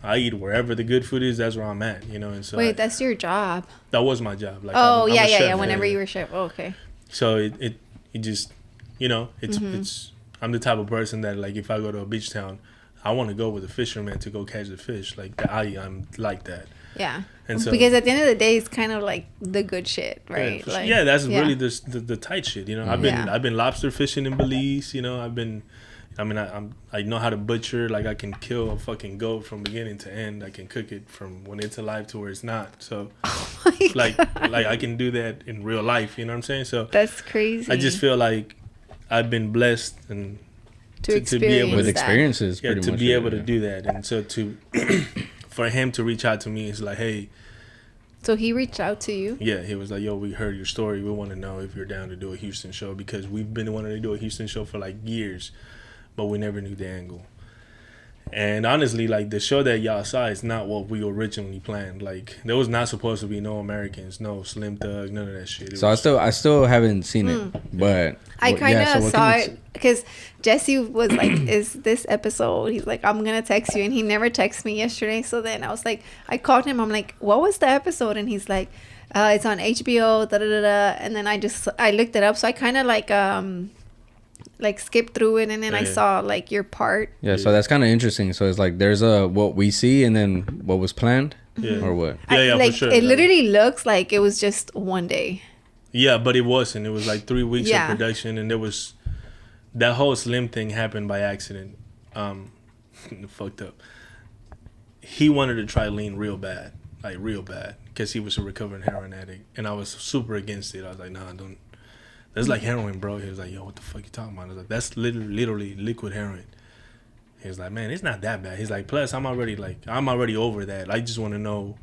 I eat wherever the good food is. That's where I'm at, you know. And so wait, that's your job. That was my job. Like I'm a chef, whenever you were chef. Oh, okay. So it just, you know, it's I'm the type of person that, like, if I go to a beach town, I want to go with a fisherman to go catch the fish. Like I'm like that. Yeah. And so, because at the end of the day, it's kind of like the good shit, right? That's really the tight shit. You know, I've been lobster fishing in Belize. You know, I know how to butcher. Like I can kill a fucking goat from beginning to end. I can cook it from when it's alive to where it's not. So, like I can do that in real life. You know what I'm saying? So that's crazy. I just feel like I've been blessed and to be able with experiences. Yeah, to be able to do that, and so for him to reach out to me, it's like, hey. So he reached out to you? Yeah, he was like, yo, we heard your story. We want to know if you're down to do a Houston show, because we've been wanting to do a Houston show for like years, but we never knew the angle. And honestly, like, the show that y'all saw is not what we originally planned. Like, there was not supposed to be no Americans, no Slim Thug, none of that shit. So I still haven't seen it, but I kind of saw it because Jesse was like, is this episode? He's like, I'm going to text you. And he never texted me yesterday. So then I was like, I called him. I'm like, what was the episode? And he's like, it's on HBO, da-da-da-da. And then I looked it up. So I kind of like skipped through it, and then I saw like your part. Yeah, so that's kind of interesting. So it's like there's what we see and then what was planned, or what? Yeah, like, for sure. It literally looks like it was just one day. Yeah, but it wasn't. It was like 3 weeks of production, and there was that whole Slim thing happened by accident. Fucked up. He wanted to try lean real bad, because he was a recovering heroin addict, and I was super against it. I was like, nah, don't. That's like heroin, bro. He was like, yo, what the fuck you talking about? I was like, that's literally liquid heroin. He was like, man, it's not that bad. He's like, plus, I'm already over that. I just want to know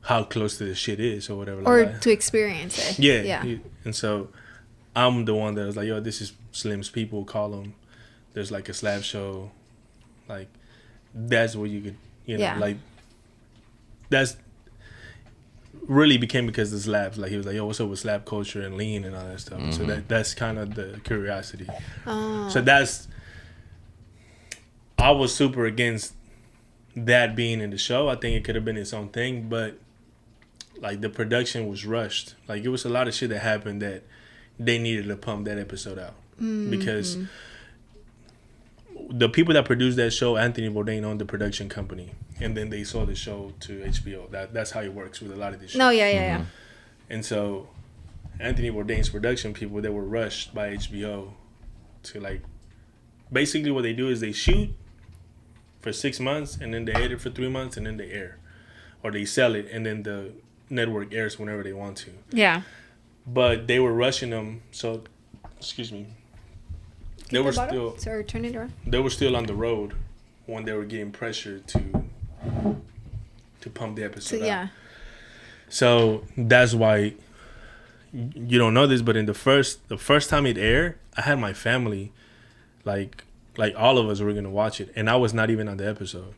how close to the shit is or whatever. Or to experience it. Yeah. And so I'm the one that was like, yo, this is Slim's people. Call them. There's like a slab show. Like, that's where you could, like, that's really became because of the slabs. Like, he was like, yo, what's up with slab culture and lean and all that stuff. So that's kind of the curiosity. So I was super against that being in the show. I think it could have been its own thing, but like, the production was rushed. Like, it was a lot of shit that happened that they needed to pump that episode out, because the people that produced that show, Anthony Bourdain, owned the production company, and then they sold the show to HBO. That's how it works with a lot of this shit. No, yeah. And so Anthony Bourdain's production people, they were rushed by HBO to, like, basically what they do is they shoot for 6 months, and then they edit for 3 months, and then they air, or they sell it, and then the network airs whenever they want to. Yeah. But they were rushing them, so excuse me. They were still. Sorry, turn it around. They were still on the road when they were getting pressure to pump the episode out. So that's why you don't know this, but in the first time it aired, I had my family, like all of us were gonna watch it, and I was not even on the episode.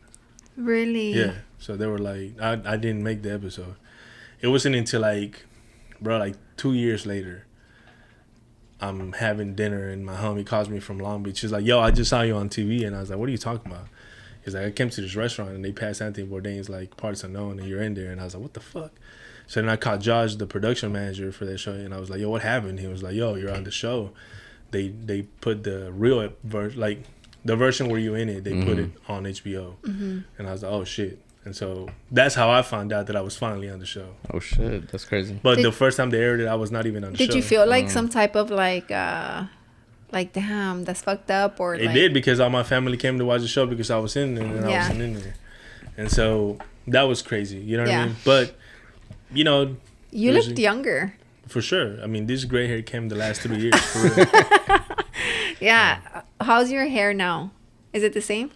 Really? Yeah. So they were like, I didn't make the episode. It wasn't until like 2 years later, I'm having dinner and my homie calls me from Long Beach. He's like, yo, I just saw you on TV. And I was like, what are you talking about? He's like, I came to this restaurant and they passed Anthony Bourdain's like Parts Unknown and you're in there. And I was like, what the fuck? So then I called Josh, the production manager for that show, and I was like, yo, what happened? He was like, yo, you're on the show. They put the real version, like the version where you in it, they put it on HBO. And I was like, oh shit. And so that's how I found out that I was finally on the show. Oh shit, that's crazy. But the first time they aired it, I was not even on the show. Did you feel like some type of like damn, that's fucked up, or it did, because all my family came to watch the show because I was in there and I wasn't in there, and so that was crazy. You know what I mean? But you know, you looked younger. For sure. I mean, this gray hair came the last 3 years. For real. Yeah. How's your hair now? Is it the same?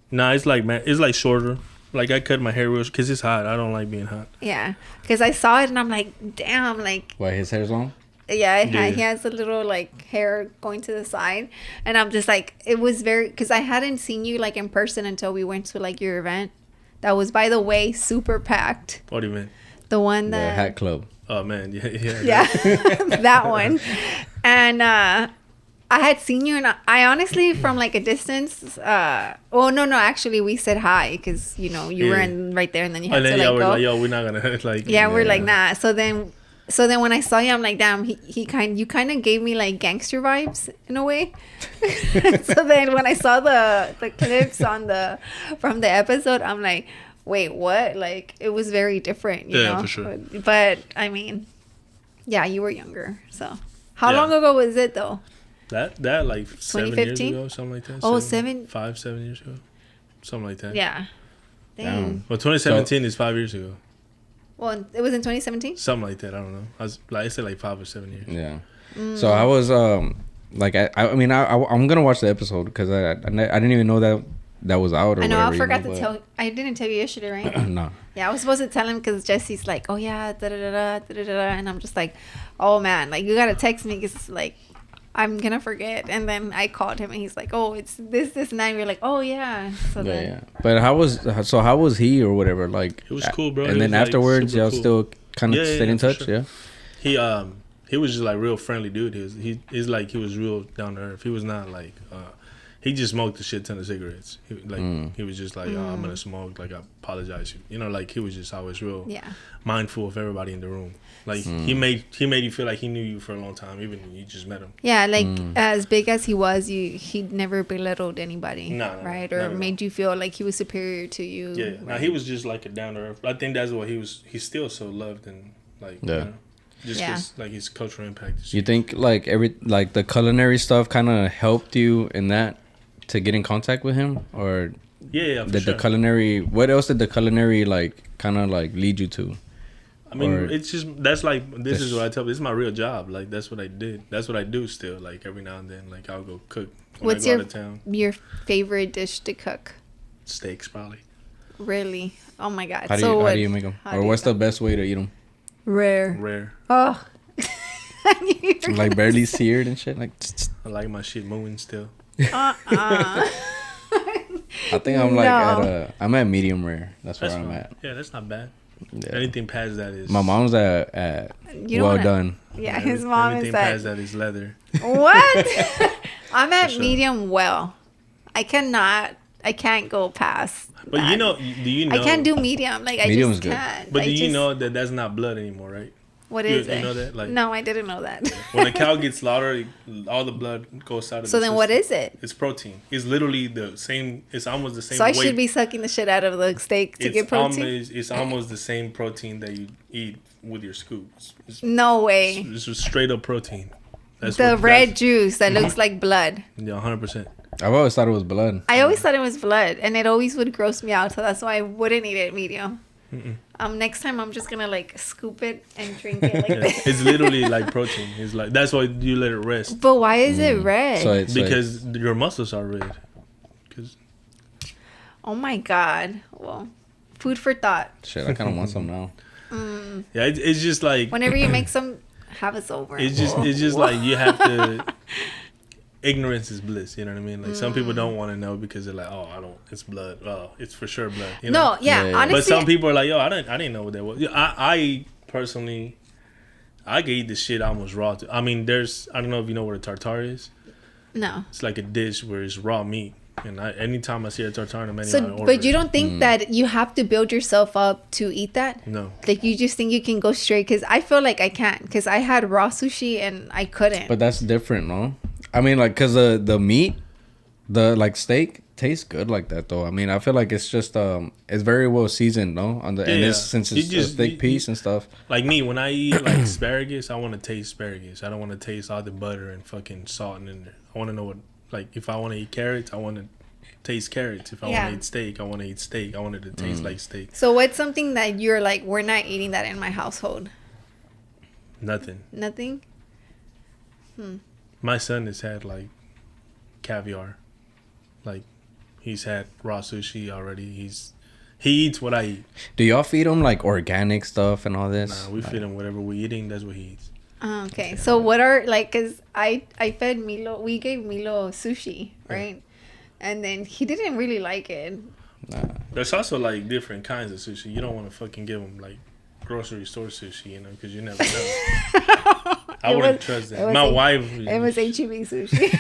Nah, it's like shorter. Like, I cut my hair real because it's hot. I don't like being hot. Yeah, because I saw it and I'm like, damn, like. Why, his hair's long? Yeah, he has a little like hair going to the side, and I'm just like, it was very, because I hadn't seen you like in person until we went to like your event. That was, by the way, super packed. What do you mean? The one that the hat club. Oh man, yeah, that one, and I had seen you, and I honestly from like a distance. No, actually we said hi because you were in right there, and then you had to like we're go. like, yo, we're not gonna like. Yeah, we're like nah. So then when I saw you, I'm like, damn, you kind of gave me like gangster vibes in a way. So then when I saw the clips from the episode, I'm like, wait, what? Like, it was very different, you know? For sure. But I mean, yeah, you were younger. So how long ago was it though? That like 7 years ago, something like that. 7 years ago, something like that. Yeah. Dang. Well, 2017 is 5 years ago. Well, it was in 2017? Something like that. I don't know. I said like 5 or 7 years. Yeah. So I was like I mean I'm gonna watch the episode because I didn't even know that was out. Or I know. whatever, I forgot to tell. I didn't tell you yesterday, right? No. Yeah, I was supposed to tell him because Jesse's like, oh yeah, da da da da da da, and I'm just like, oh man, like you gotta text me because like I'm gonna forget. And then I called him and he's like, oh, it's this and that. And we're like, oh yeah. So yeah. But how was he or whatever? Like, it was cool, bro. And then afterwards, y'all cool. still kind of stayed in touch. Sure. Yeah. He was just like real friendly dude. He's like, he was real down to earth. He was not like he just smoked a shit ton of cigarettes. He was just like, oh, I'm gonna smoke. Like, I apologize. Like he was just always real mindful of everybody in the room. Like he made you feel like he knew you for a long time, even when you just met him. Yeah, like as big as he was, he'd never belittled anybody, right? Or made you feel like he was superior to you. Yeah, right? Now he was just like a down to earth. I think that's why he's still so loved and like just cause, like his cultural impact. You think like the culinary stuff kind of helped you in that to get in contact with him, or did the culinary? What else did the culinary like kind of like lead you to? I mean, it's just this is what I tell. This is my real job. Like that's what I did. That's what I do still. Like every now and then, like I'll go cook. What's your favorite dish to cook? Steaks, probably. Really? Oh my god! How do you make them? Or what's the best way to eat them? Rare. Oh. Like barely seared and shit. Like. I like my shit moving still. I think I'm like I'm at medium rare. That's where I'm at. Yeah, that's not bad. Yeah. Anything past that is. My mom's at well done. Yeah, his mom anything is at. Past that is leather. What? I'm at medium well. I can't go past. But that. do you know? I can't do medium. Like Medium's I just can't. But do you know that that's not blood anymore, right? What is it? You know that? Like, no, I didn't know that. When a cow gets slaughtered, all the blood goes out of So then what is it? It's protein. It's literally the same. It's almost the same So I weight. should be sucking the shit out of the steak to get protein? It's almost the same protein that you eat with your scoop. No way. It's just straight up protein. That's the red juice that looks like blood. Yeah, 100%. I've always thought it was blood. I always thought it was blood, and it always would gross me out, so that's why I wouldn't eat it medium. Next time I'm just gonna like scoop it and drink it like this. It's literally like protein. It's like that's why you let it rest. But why is it red? Because your muscles are red. Oh my god! Well, food for thought. Shit, I kind of want some now. Yeah, it's just like whenever you make some, have us over. It's just like you have to. Ignorance is bliss, you know what I mean? Like some people don't want to know because they're like, oh, it's blood. Oh, it's for sure blood. You know? No, yeah. Honestly, but some people are like, yo, I didn't know what that was. I personally, I can eat this shit almost raw. I mean, I don't know if you know what a tartare is. No. It's like a dish where it's raw meat, and anytime I see a tartare in the menu, I order but you it. don't think that you have to build yourself up to eat that? No. Like you just think you can go straight? Because I feel like I can't. Because I had raw sushi and I couldn't. But that's different, no? I mean, like, cause the meat, the like steak tastes good like that though. I mean, I feel like it's just it's very well seasoned, no? Since it's a thick piece and stuff. Like me, when I eat like asparagus, I want to taste asparagus. I don't want to taste all the butter and fucking salt in there. I want to know what, like, if I want to eat carrots, I want to taste carrots. If I want to eat steak, I want to eat steak. I want it to taste like steak. So what's something that you're like, we're not eating that in my household? Nothing. My son has had like caviar, like he's had raw sushi already. He eats what I eat. Do y'all feed him like organic stuff and all this? Nah, we feed him whatever we're eating. That's what he eats. Okay, so what are like? Cause I fed Milo. We gave Milo sushi, right? And then he didn't really like it. Nah. There's also like different kinds of sushi. You don't want to fucking give him like grocery store sushi, because you never know. I wouldn't trust that. My wife. It was HEB sushi.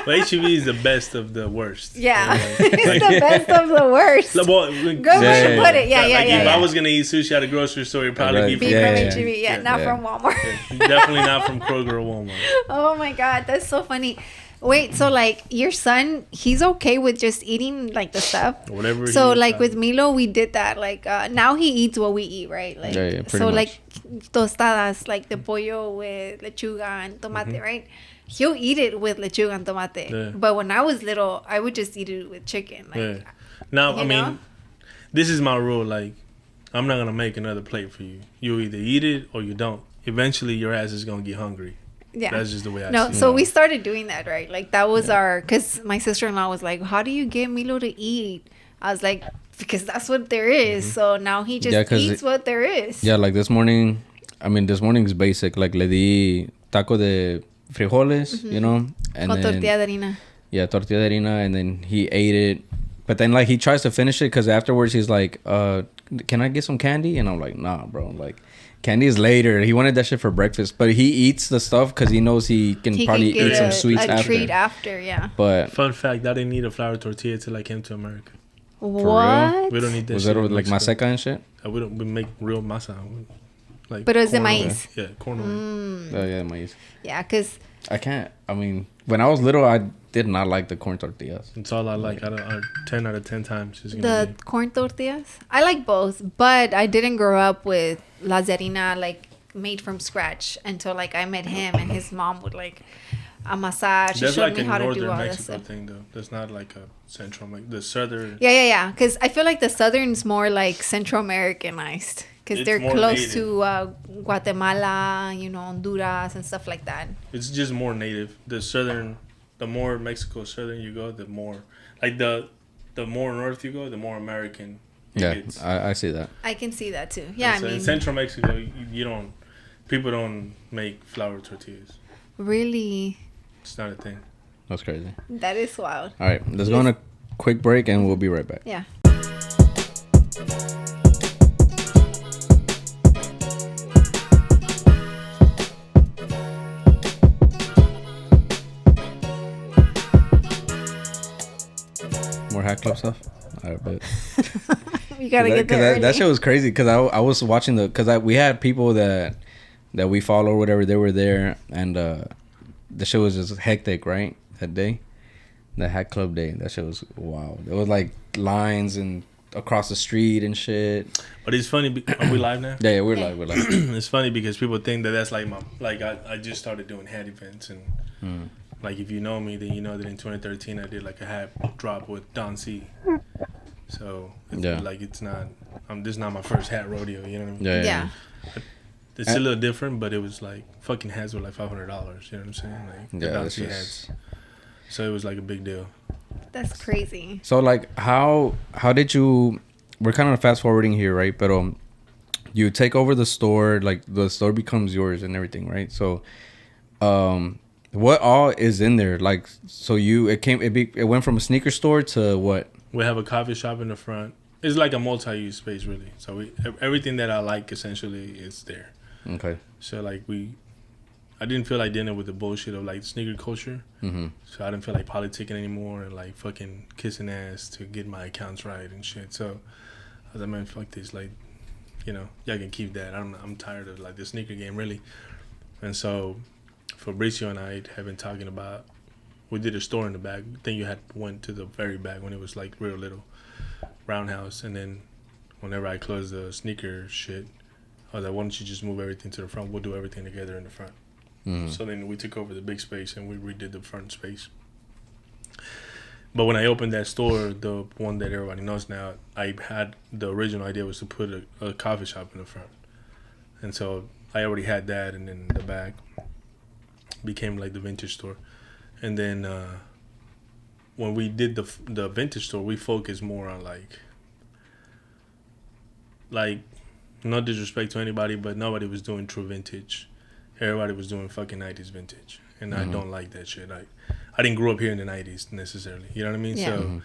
But HEB is the best of the worst. Yeah, it's the best of the worst. Well, good way to put it. Yeah. If I was gonna eat sushi at a grocery store, it'd probably be from HEB. Not from Walmart. Definitely not from Kroger or Walmart. Oh my God, that's so funny. Wait, so like your son, he's okay with just eating like the stuff? Whatever. So like with Milo, we did that. Like now he eats what we eat, right? Like so much. Like tostadas, like the pollo with lechuga and tomate, right? He'll eat it with lechuga and tomate. Yeah. But when I was little, I would just eat it with chicken. Like, Now, I mean, this is my rule. Like, I'm not gonna make another plate for you. You either eat it or you don't. Eventually, your ass is gonna get hungry. Yeah, that's just the way I see it. So we started doing that, right? Like that was because my sister-in-law was like, "How do you get Milo to eat?" I was like, "Because that's what there is." So now he just eats what there is. Yeah, like this morning. I mean, this morning's basic. Like le di taco de frijoles, you know, and con tortilla de harina. Yeah, tortilla de harina, and then he ate it. But then like he tries to finish it because afterwards he's like, "Can I get some candy?" And I'm like, "Nah, bro." Like. Candy is later. He wanted that shit for breakfast, but he eats the stuff because he knows he can probably eat some sweets after. Treat after, yeah. But fun fact, I didn't need a flour tortilla till I came to America. What? We don't need that. Was that like maseca and shit? We make real masa. Like. But is it maize? Yeah, corn oil. Oh yeah, maize. Yeah, cause I can't. I mean, when I was little, I did not like the corn tortillas. It's all I like. I 10 out of 10 times. The corn tortillas? I like both, but I didn't grow up with las de harina like made from scratch until like I met him and his mom would like amasar. She showed me how to do all this stuff. Thing though. That's not like a central, like the southern. Yeah. Because I feel like the southern's more like Central Americanized. Because they're close to Guatemala, Honduras and stuff like that. It's just more native. The more Mexico southern you go, the more like the more north you go, the more American. Yeah, I see that. I can see that too. Yeah, in Central Mexico, people don't make flour tortillas. Really? It's not a thing. That's crazy. That is wild. All right, let's go on a quick break and we'll be right back. Yeah. More Hat Club stuff? All right, bet. You gotta get there. That shit was crazy because I was watching we had people that we follow or whatever, they were there, and the show was just hectic, right? That day, the Hat Club day, that shit was wild. It was like lines and across the street and shit. But it's funny. Are we live now? Yeah, we're live. It's funny because people think that's like I just started doing hat events and. Like, if you know me, then you know that in 2013 I did like a hat drop with Don C. So, it's not, this is not my first hat rodeo, you know what I mean? Yeah. It's a little different, but it was like, fucking hats were like $500, you know what I'm saying? Like, the Don C hats. So, it was like a big deal. That's crazy. So, like, how did you, we're kind of fast forwarding here, right? But you take over the store, like, the store becomes yours and everything, right? So, what all is in there? Like, so it went from a sneaker store to what? We have a coffee shop in the front. It's like a multi-use space, really. So everything that I like essentially is there. Okay. So like I didn't feel like dealing with the bullshit of like sneaker culture. Mm-hmm. So I didn't feel like politicking anymore and like fucking kissing ass to get my accounts right and shit. So I was like, man, fuck this. Like, y'all can keep that. I'm tired of like the sneaker game, really. And so. Fabricio and I have been talking about, we did a store in the back. I think you had went to the very back when it was like real little roundhouse. And then whenever I closed the sneaker shit, I was like, why don't you just move everything to the front? We'll do everything together in the front. Mm-hmm. So then we took over the big space and we redid the front space. But when I opened that store, the one that everybody knows now, I had the original idea was to put a coffee shop in the front. And so I already had that, and then the back became like the vintage store. And then when we did the vintage store, we focused more on like like, no disrespect to anybody, but nobody was doing true vintage. Everybody was doing fucking 90s vintage. And I don't like that shit. I didn't grow up here in the 90s necessarily. You know what I mean? Yeah. So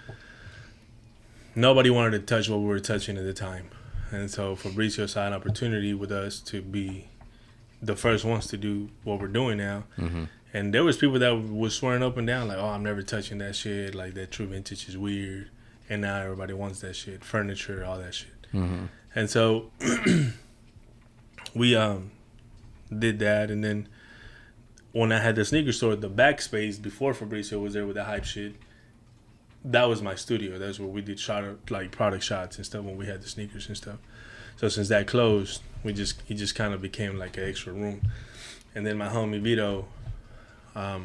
nobody wanted to touch what we were touching at the time. And so Fabricio saw an opportunity with us to be the first ones to do what we're doing now. And there was people that was swearing up and down like, oh, I'm never touching that shit. Like, that true vintage is weird. And now everybody wants that shit. Furniture, all that shit. And so we did that. And then when I had the sneaker store, the backspace before Fabricio was there with the hype shit, that was my studio. That's where we did product shots and stuff when we had the sneakers and stuff. So since that closed, it just kind of became like an extra room. And then my homie Vito, I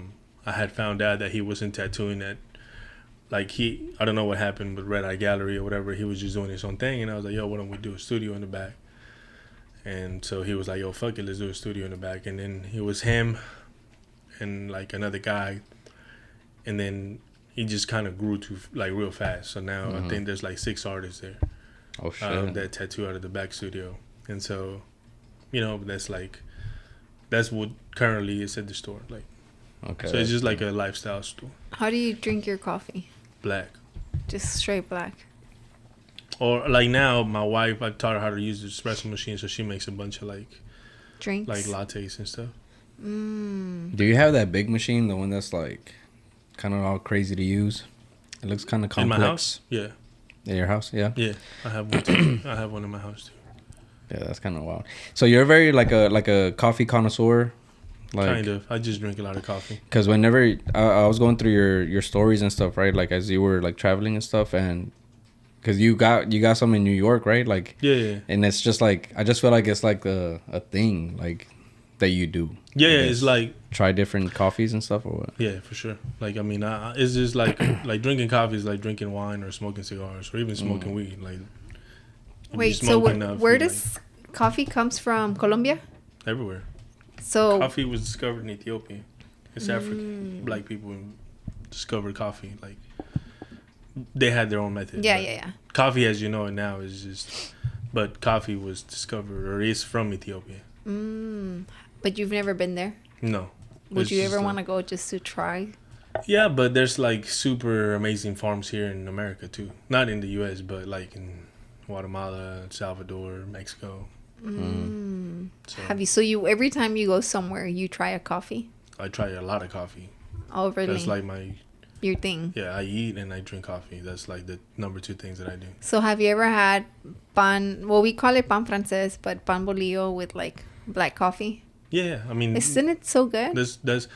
had found out that he wasn't tattooing that. Like, I don't know what happened with Red Eye Gallery or whatever. He was just doing his own thing. And I was like, yo, why don't we do a studio in the back? And so he was like, yo, fuck it, let's do a studio in the back. And then it was him and like another guy. And then he just kind of grew to like real fast. So now I think there's like 6 artists there. Oh, shit. That tattoo out of the back studio. And so, that's what currently is at the store. Like, okay. So it's just like a lifestyle store. How do you drink your coffee? Black. Just straight black. Or like now, my wife, I taught her how to use the espresso machine, so she makes a bunch of like drinks, like lattes and stuff. Do you have that big machine, the one that's like kind of all crazy to use? It looks kind of complex. In my house, yeah. In your house, yeah. Yeah, I have one too. I have one in my house too. Yeah, that's kind of wild. So you're very like a coffee connoisseur. Like, kind of. I just drink a lot of coffee. Because whenever I was going through your stories and stuff, right? Like as you were like traveling and stuff, and because you got some in New York, right? Like yeah. And it's just like I just feel like it's like a thing like that you do. Yeah, it's like try different coffees and stuff or what? Yeah, for sure. Like I mean, it's just like like drinking coffee is like drinking wine or smoking cigars or even smoking weed. Like wait, so where does coffee comes from? Colombia? Everywhere. So coffee was discovered in Ethiopia. It's African. Black people discovered coffee. Like they had their own method. Yeah. Coffee, as you know it now, is just. But coffee was discovered or is from Ethiopia. But you've never been there? No. Would you ever want to go just to try? Yeah, but there's like super amazing farms here in America too. Not in the U.S., but like in Guatemala, Salvador, Mexico. So you every time you go somewhere you try a coffee? I try a lot of coffee. Oh, really? That's like your thing. Yeah, I eat and I drink coffee. That's like the number 2 things that I do. So have you ever had pan? Well, we call it pan francés, but pan bolillo with like black coffee. Yeah, I mean, isn't it so good? There's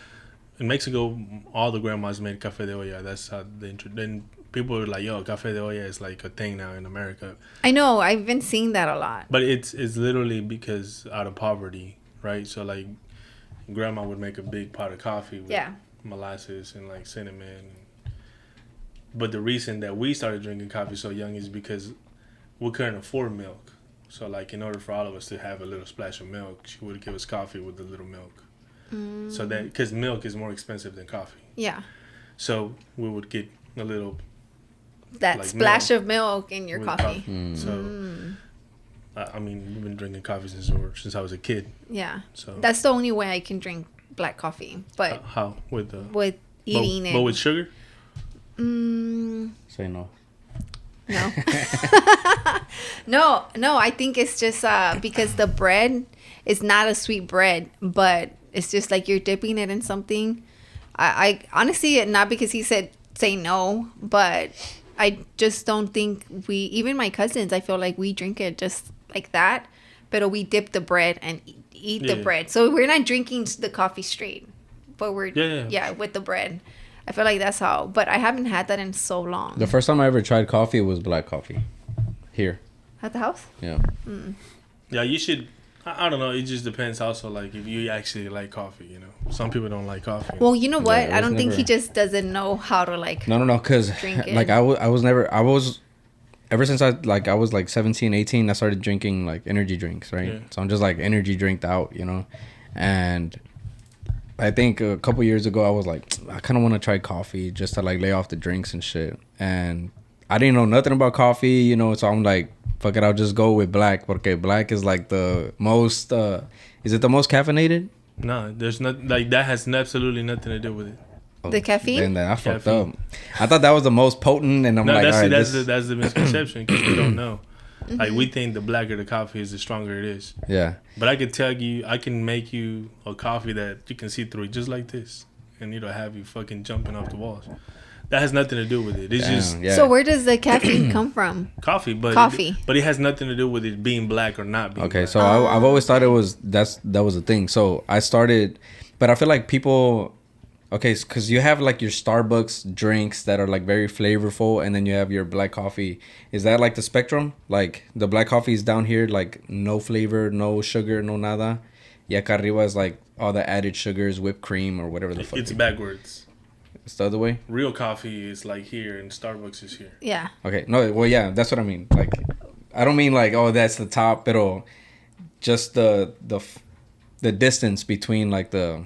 in Mexico, all the grandmas made café de olla. That's how then people are like, yo, café de olla is like a thing now in America. I know. I've been seeing that a lot. But it's literally because out of poverty, right? So like, grandma would make a big pot of coffee with molasses and like cinnamon. But the reason that we started drinking coffee so young is because we couldn't afford milk. So like, in order for all of us to have a little splash of milk, she would give us coffee with a little milk. So that because milk is more expensive than coffee. Yeah. So we would get a little. That like splash of milk in your coffee. So, I mean, we've been drinking coffee since I was a kid. Yeah. So that's the only way I can drink black coffee. But how with eating it? But with sugar. Say no. No. no. I think it's just because the bread is not a sweet bread, but it's just like you're dipping it in something. I honestly, not because he said say no, but I just don't think even my cousins, I feel like we drink it just like that, but we dip the bread and eat the bread. So we're not drinking the coffee straight, but we're with the bread. I feel like that's how, but I haven't had that in so long. The first time I ever tried coffee was black coffee here at the house. Yeah. Yeah, you should. I don't know. It just depends also, like, if you actually like coffee, you know. Some people don't like coffee. Well, you know what? I don't think he just doesn't know how to, like, No, because, like, I was, ever since I was, like, 17, 18, I started drinking, like, energy drinks, right? Yeah. So I'm just, like, energy drinked out, you know? And I think a couple years ago, I was, like, I kind of want to try coffee just to, like, lay off the drinks and shit. And I didn't know nothing about coffee, you know, so I'm, like, fuck it, I'll just go with black. Okay, black is like the most. Is it the most caffeinated? No, there's not like that has absolutely nothing to do with it. The caffeine? Then I fucked up. I thought that was the most potent, and I'm like, all right, that's the misconception because we don't know. Like we think the blacker the coffee is, the stronger it is. Yeah. But I could tell you, I can make you a coffee that you can see through it just like this, and it'll have you fucking jumping off the walls. That has nothing to do with it. It's just So where does the caffeine come from? Coffee, but it has nothing to do with it being black or not being. Okay, black. so I've always thought it was that was a thing. So I started, but I feel like people. Okay, because you have like your Starbucks drinks that are like very flavorful, and then you have your black coffee. Is that like the spectrum? Like the black coffee is down here, like no flavor, no sugar, no nada. Y acá arriba is like all the added sugars, whipped cream, or whatever the fuck. It's backwards. It's the other way? Real coffee is like here, and Starbucks is here. Yeah. Okay, no, well, yeah, that's what I mean. Like, I don't mean like, oh, that's the top, pero just the distance between like the...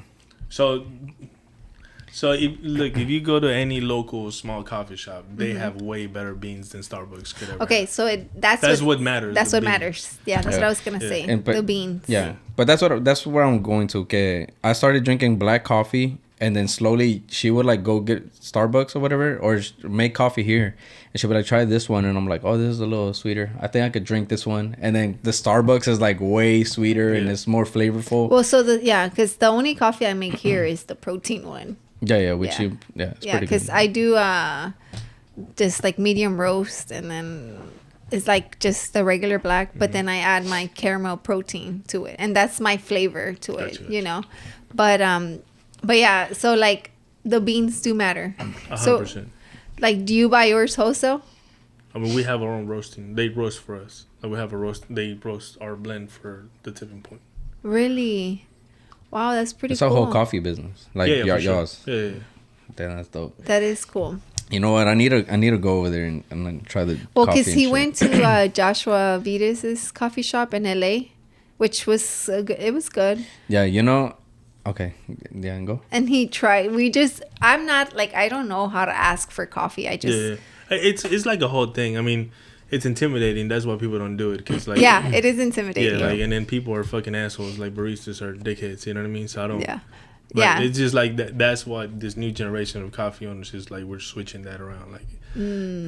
So if you go to any local small coffee shop, they have way better beans than Starbucks could ever. Okay, so that's what matters. That's what matters. Yeah, that's what I was gonna say. The beans. Yeah, but that's where I'm going to. Okay, I started drinking black coffee, and then slowly she would like go get Starbucks or whatever, or make coffee here, and she'd be like, try this one, and I'm like, oh, this is a little sweeter. I think I could drink this one, and then the Starbucks is like way sweeter and it's more flavorful. Well, so because the only coffee I make here is the protein one. Yeah, it's pretty good. Because I do just like medium roast, and then it's like just the regular black, but then I add my caramel protein to it, and that's my flavor to it, you know. But yeah, so like the beans do matter. 100%. So, like, do you buy yours wholesale? I mean, we have our own roasting. They roast for us. Like we have a roast. They roast our blend for the tipping point. Really? Wow, that's pretty it's cool. It's a whole coffee business. Like y'all's. Sure. Yeah. Damn, that's dope. That is cool. You know what? I need to go over there and like try the Well, because he went to Joshua Vitas's coffee shop in LA, which was it was good. Yeah, you know. Okay, yeah, and go. And he tried. I'm not like, I don't know how to ask for coffee. I just it's like a whole thing. I mean, it's intimidating. That's why people don't do it. Cause like it is intimidating. Yeah, like, and then people are fucking assholes. Like baristas are dickheads. You know what I mean? So I don't. Yeah. But it's just like that. That's why this new generation of coffee owners is like, we're switching that around. Like,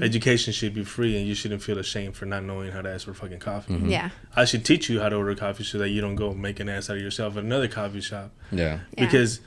education should be free, and you shouldn't feel ashamed for not knowing how to ask for fucking coffee. Mm-hmm. Yeah. I should teach you how to order coffee so that you don't go make an ass out of yourself at another coffee shop. Yeah. Because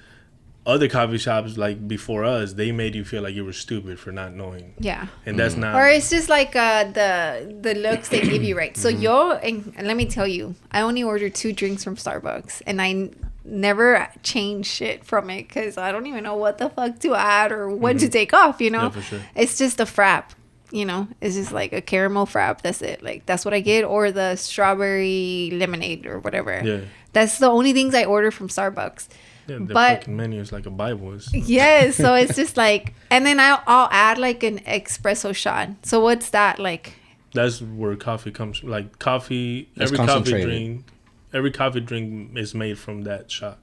other coffee shops, like before us, they made you feel like you were stupid for not knowing. Yeah. And that's not. Or it's just like the looks they give you, right? So and let me tell you, I only ordered 2 drinks from Starbucks, and I never change shit from it because I don't even know what the fuck to add or what to take off, you know? Yeah, for sure. It's just a frap, you know? It's just like a caramel frap. That's it. Like, that's what I get. Or the strawberry lemonade or whatever. Yeah. That's the only things I order from Starbucks. Yeah, the fucking menu is like a Bible. Yes, so it's just like, and then I'll add like an espresso shot. So what's that like? That's where coffee comes from. Like coffee, It's every coffee drink is made from that shot.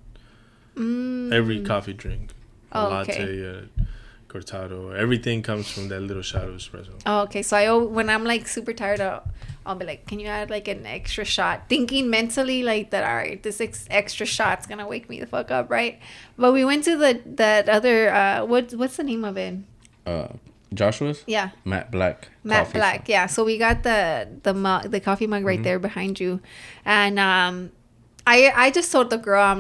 Every coffee drink, a latte, cortado, everything comes from that little shot of espresso. Oh, okay. So when I'm like super tired, I'll be like, can you add like an extra shot? Thinking mentally like that, all right, this extra shot's gonna wake me the fuck up, right? But we went to that other, what's the name of it? Joshua's? Yeah. Matte Black. Matte Black, shop. Yeah. So we got the coffee mug right there behind you. And I just told the girl, I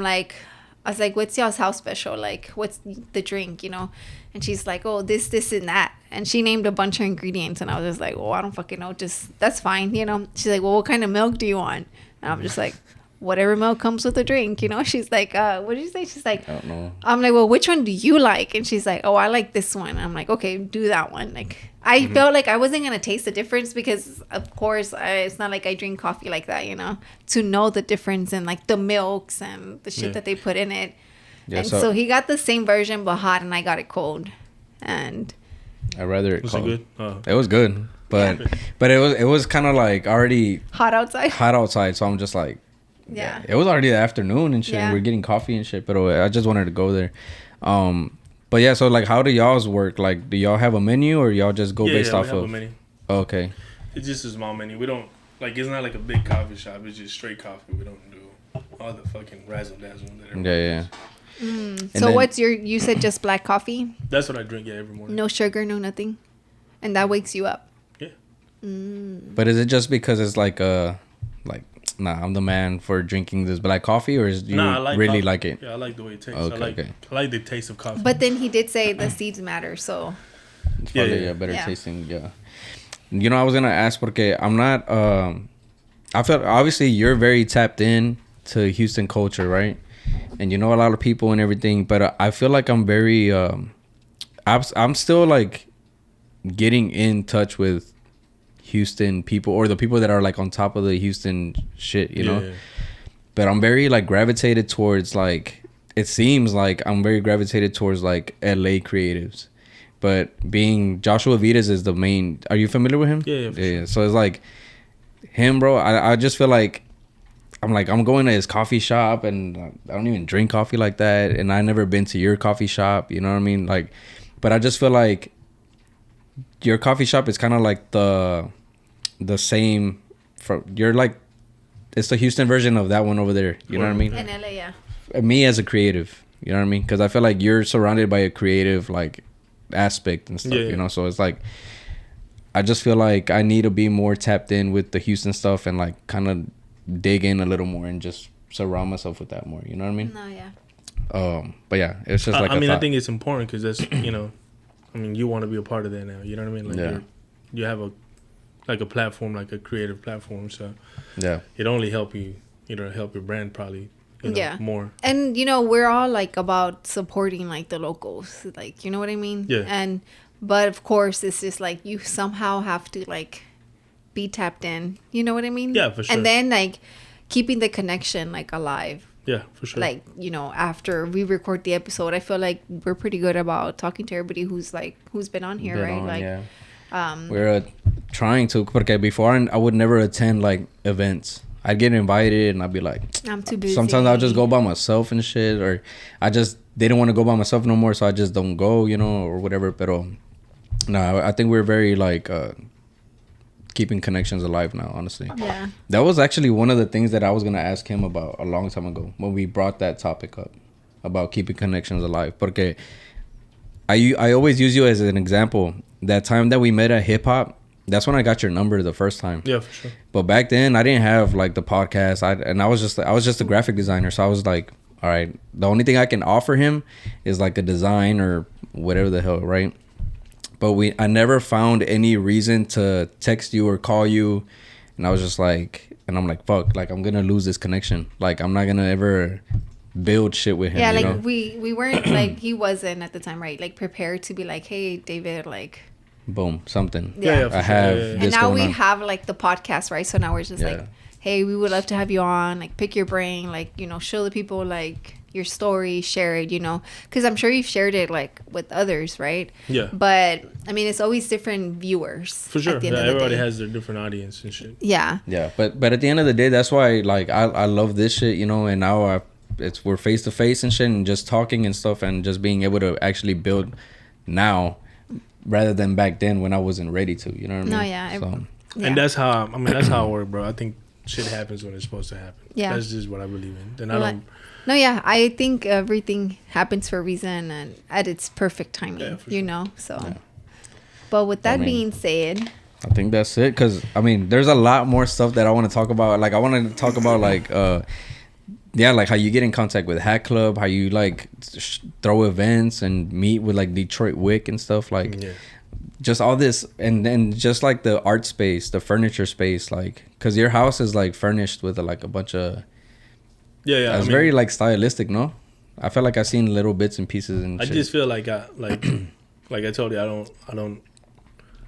was like, what's y'all's house special? Like, what's the drink, you know? And she's like, oh, this, and that. And she named a bunch of ingredients. And I was just like, well, I don't fucking know. Just, that's fine, you know? She's like, well, what kind of milk do you want? And I'm just like, whatever milk comes with the drink, you know? She's like, what did you say? She's like, I don't know. I'm like, well, which one do you like? And she's like, oh, I like this one. I'm like, okay, do that one. Like, I felt like I wasn't going to taste the difference because, of course, it's not like I drink coffee like that, you know? To know the difference in, like, the milks and the shit that they put in it. Yeah, and so he got the same version, but hot, and I got it cold. And I'd rather it was cold. It good? It was good. But it was kind of, like, already... Hot outside, so I'm just like... Yeah. It was already the afternoon and shit. Yeah. We're getting coffee and shit, but I just wanted to go there. But yeah, so like, how do y'all's work? Like, do y'all have a menu or y'all just go based off of? A menu. Oh, okay. It's just a small menu. We don't. Like, it's not like a big coffee shop. It's just straight coffee. We don't do all the fucking razzle dazzle that everybody does. So what's you said just black coffee? That's what I drink, every morning. No sugar, no nothing? And that wakes you up? Yeah. But is it just because it's like I'm the man for drinking this black coffee, or do you really like it? Yeah, I like the way it tastes. I like the taste of coffee. But then he did say the seeds matter, so... It's probably better tasting, You know, I was gonna ask porque I'm not. I feel obviously you're very tapped in to Houston culture, right? And you know a lot of people and everything, but I feel like I'm very. I'm still like getting in touch with Houston people, or the people that are like on top of the Houston shit, you know. Yeah. But I'm very like gravitated towards like. It seems like I'm very gravitated towards like LA creatives. But being Joshua Vitas is the main. Are you familiar with him? Yeah. Sure. So it's like him, bro. I just feel like I'm going to his coffee shop, and I don't even drink coffee like that, and I never been to your coffee shop. You know what I mean? Like, but I just feel like your coffee shop is kind of like the same. You're like, it's the Houston version of that one over there. You know what I mean? In LA, yeah. Me as a creative, you know what I mean? Because I feel like you're surrounded by a creative like aspect and stuff, you know. So it's like I just feel like I need to be more tapped in with the Houston stuff and like kind of dig in a little more and just surround myself with that more. You know what I mean? No, yeah. But yeah, it's just like I think it's important because that's you want to be a part of that now. You know what I mean? Like you have a platform, like a creative platform. So it only help you, help your brand probably. More. And we're all like about supporting like the locals, like, you know what I mean? Yeah. But of course it's just like you somehow have to like be tapped in, you know what I mean? Yeah, for sure. And then like keeping the connection like alive. Yeah, for sure. Like, after we record the episode, I feel like we're pretty good about talking to everybody who's been on here, right? We're trying to, porque before I would never attend like events. I'd get invited and I'd be like, I'm too busy. Sometimes I'll just go by myself and shit, or I just didn't want to go by myself no more, so I just don't go, or whatever. Pero no, I think we're very like keeping connections alive now, honestly. Yeah. That was actually one of the things that I was gonna ask him about a long time ago when we brought that topic up about keeping connections alive. Porque I always use you as an example. That time that we met at hip hop. That's when I got your number the first time. Yeah, for sure. But back then, I didn't have like the podcast. I was just a graphic designer. So I was like, all right, the only thing I can offer him is like a design or whatever the hell, right? But I never found any reason to text you or call you, and I was just like, and I'm like, fuck, like I'm gonna lose this connection. Like I'm not gonna ever build shit with him. Yeah, like we weren't like he wasn't at the time, right? Like prepared to be like, hey, David, like. Boom, something. Yeah, I have this. And now we on. have like the podcast, right? So now we're just like, hey, we would love to have you on, like pick your brain, like, show the people like your story, share it, because I'm sure you've shared it like with others, right? Yeah. But I mean, it's always different viewers. For sure. Yeah, everybody has their different audience and shit. Yeah. Yeah, but at the end of the day, that's why like I love this shit, and now we're face to face and shit, and just talking and stuff, and just being able to actually build now. Rather than back then when I wasn't ready to, you know what I mean? No, yeah. So. And that's how I work, bro. I think shit happens when it's supposed to happen. Yeah. That's just what I believe in. Then No, yeah. I think everything happens for a reason and at its perfect timing, so. Yeah. But with that being said. I think that's it. Because, there's a lot more stuff that I want to talk about. Like, I want to talk about, like, like how you get in contact with Hat Club, how you like throw events and meet with like Detroit Wick and stuff, like just all this, and then just like the art space, the furniture space, like because your house is like furnished with like a bunch of it's very like stylistic, no? I feel like I've seen little bits and pieces and I just feel like like I told you, I don't.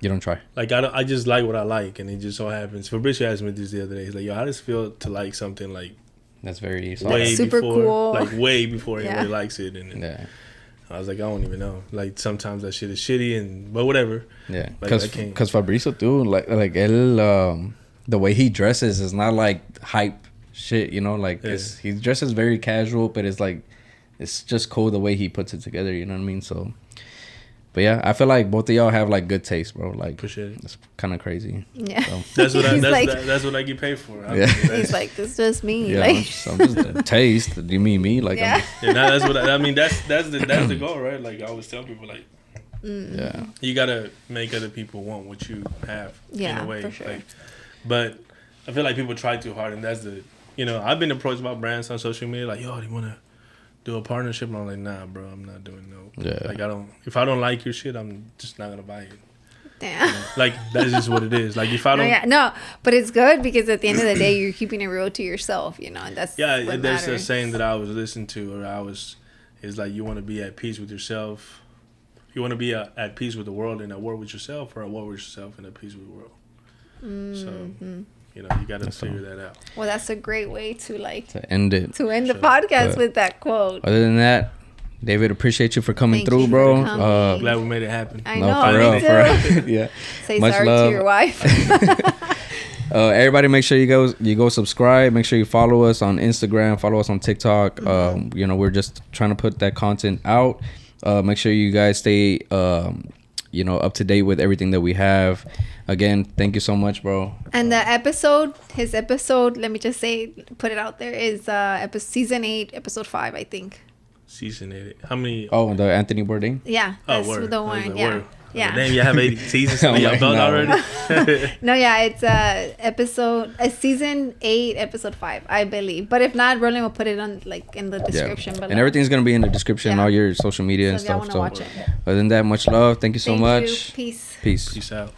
You don't try. Like I just like what I like, and it just so happens. Fabricio asked me this the other day. He's like, "Yo, I just feel to like something like." That's very super cool. Like way before anybody likes it, and I was like, I don't even know. Like sometimes that shit is shitty, but whatever. Yeah, because Fabricio too, like él, the way he dresses is not like hype shit, Like he dresses very casual, but it's like it's just cool the way he puts it together. You know what I mean? So But yeah, I feel like both of y'all have like good taste, bro. Like, appreciate it. It's kind of crazy. Yeah, so. That's what I get paid for. Yeah. He's like, this is just me. Yeah, like, I'm just taste. Do you mean me? Like, yeah. That's what I mean. That's the goal, right? Like I always tell people, like, yeah, you gotta make other people want what you have. Yeah, in a way. for sure. Like, but I feel like people try too hard, and that's I've been approached by brands on social media, like, yo, do you wanna do a partnership? And I'm like, nah, bro, I'm not doing no. Yeah. Like if I don't like your shit, I'm just not gonna buy it. Damn. Like that's just what it is. Like if I don't. No, but it's good because at the end of the day, you're keeping it real to yourself, and that's what there's a matters. saying that I was listening to, is like, you want to be at peace with yourself. You want to be at peace with the world and at war with yourself, or at war with yourself and at peace with the world. Mm-hmm. So you got to figure that out. Well, that's a great way to end it. To end the podcast with that quote. Other than that, David, appreciate you for coming through, bro. Glad we made it happen. I know, for real. Yeah. Say Much sorry love to your wife. Everybody, make sure you go subscribe. Make sure you follow us on Instagram. Follow us on TikTok. We're just trying to put that content out. Make sure you guys stay up to date with everything that we have. Again, thank you so much, bro. And his episode, let me just say, put it out there, is season 8, episode 5, I think. Season 8. How many? Oh, the Anthony Bourdain? Yeah, that's the one. Yeah. Word. Yeah. Damn, you have 80 seasons. Y'all done already? No, yeah, it's season 8, episode 5, I believe. But if not, Rollie will put it on in the description. And everything's gonna be in the description, all your social media and stuff. So, other than that, much love. Thank you so much. Peace. Peace. Peace out.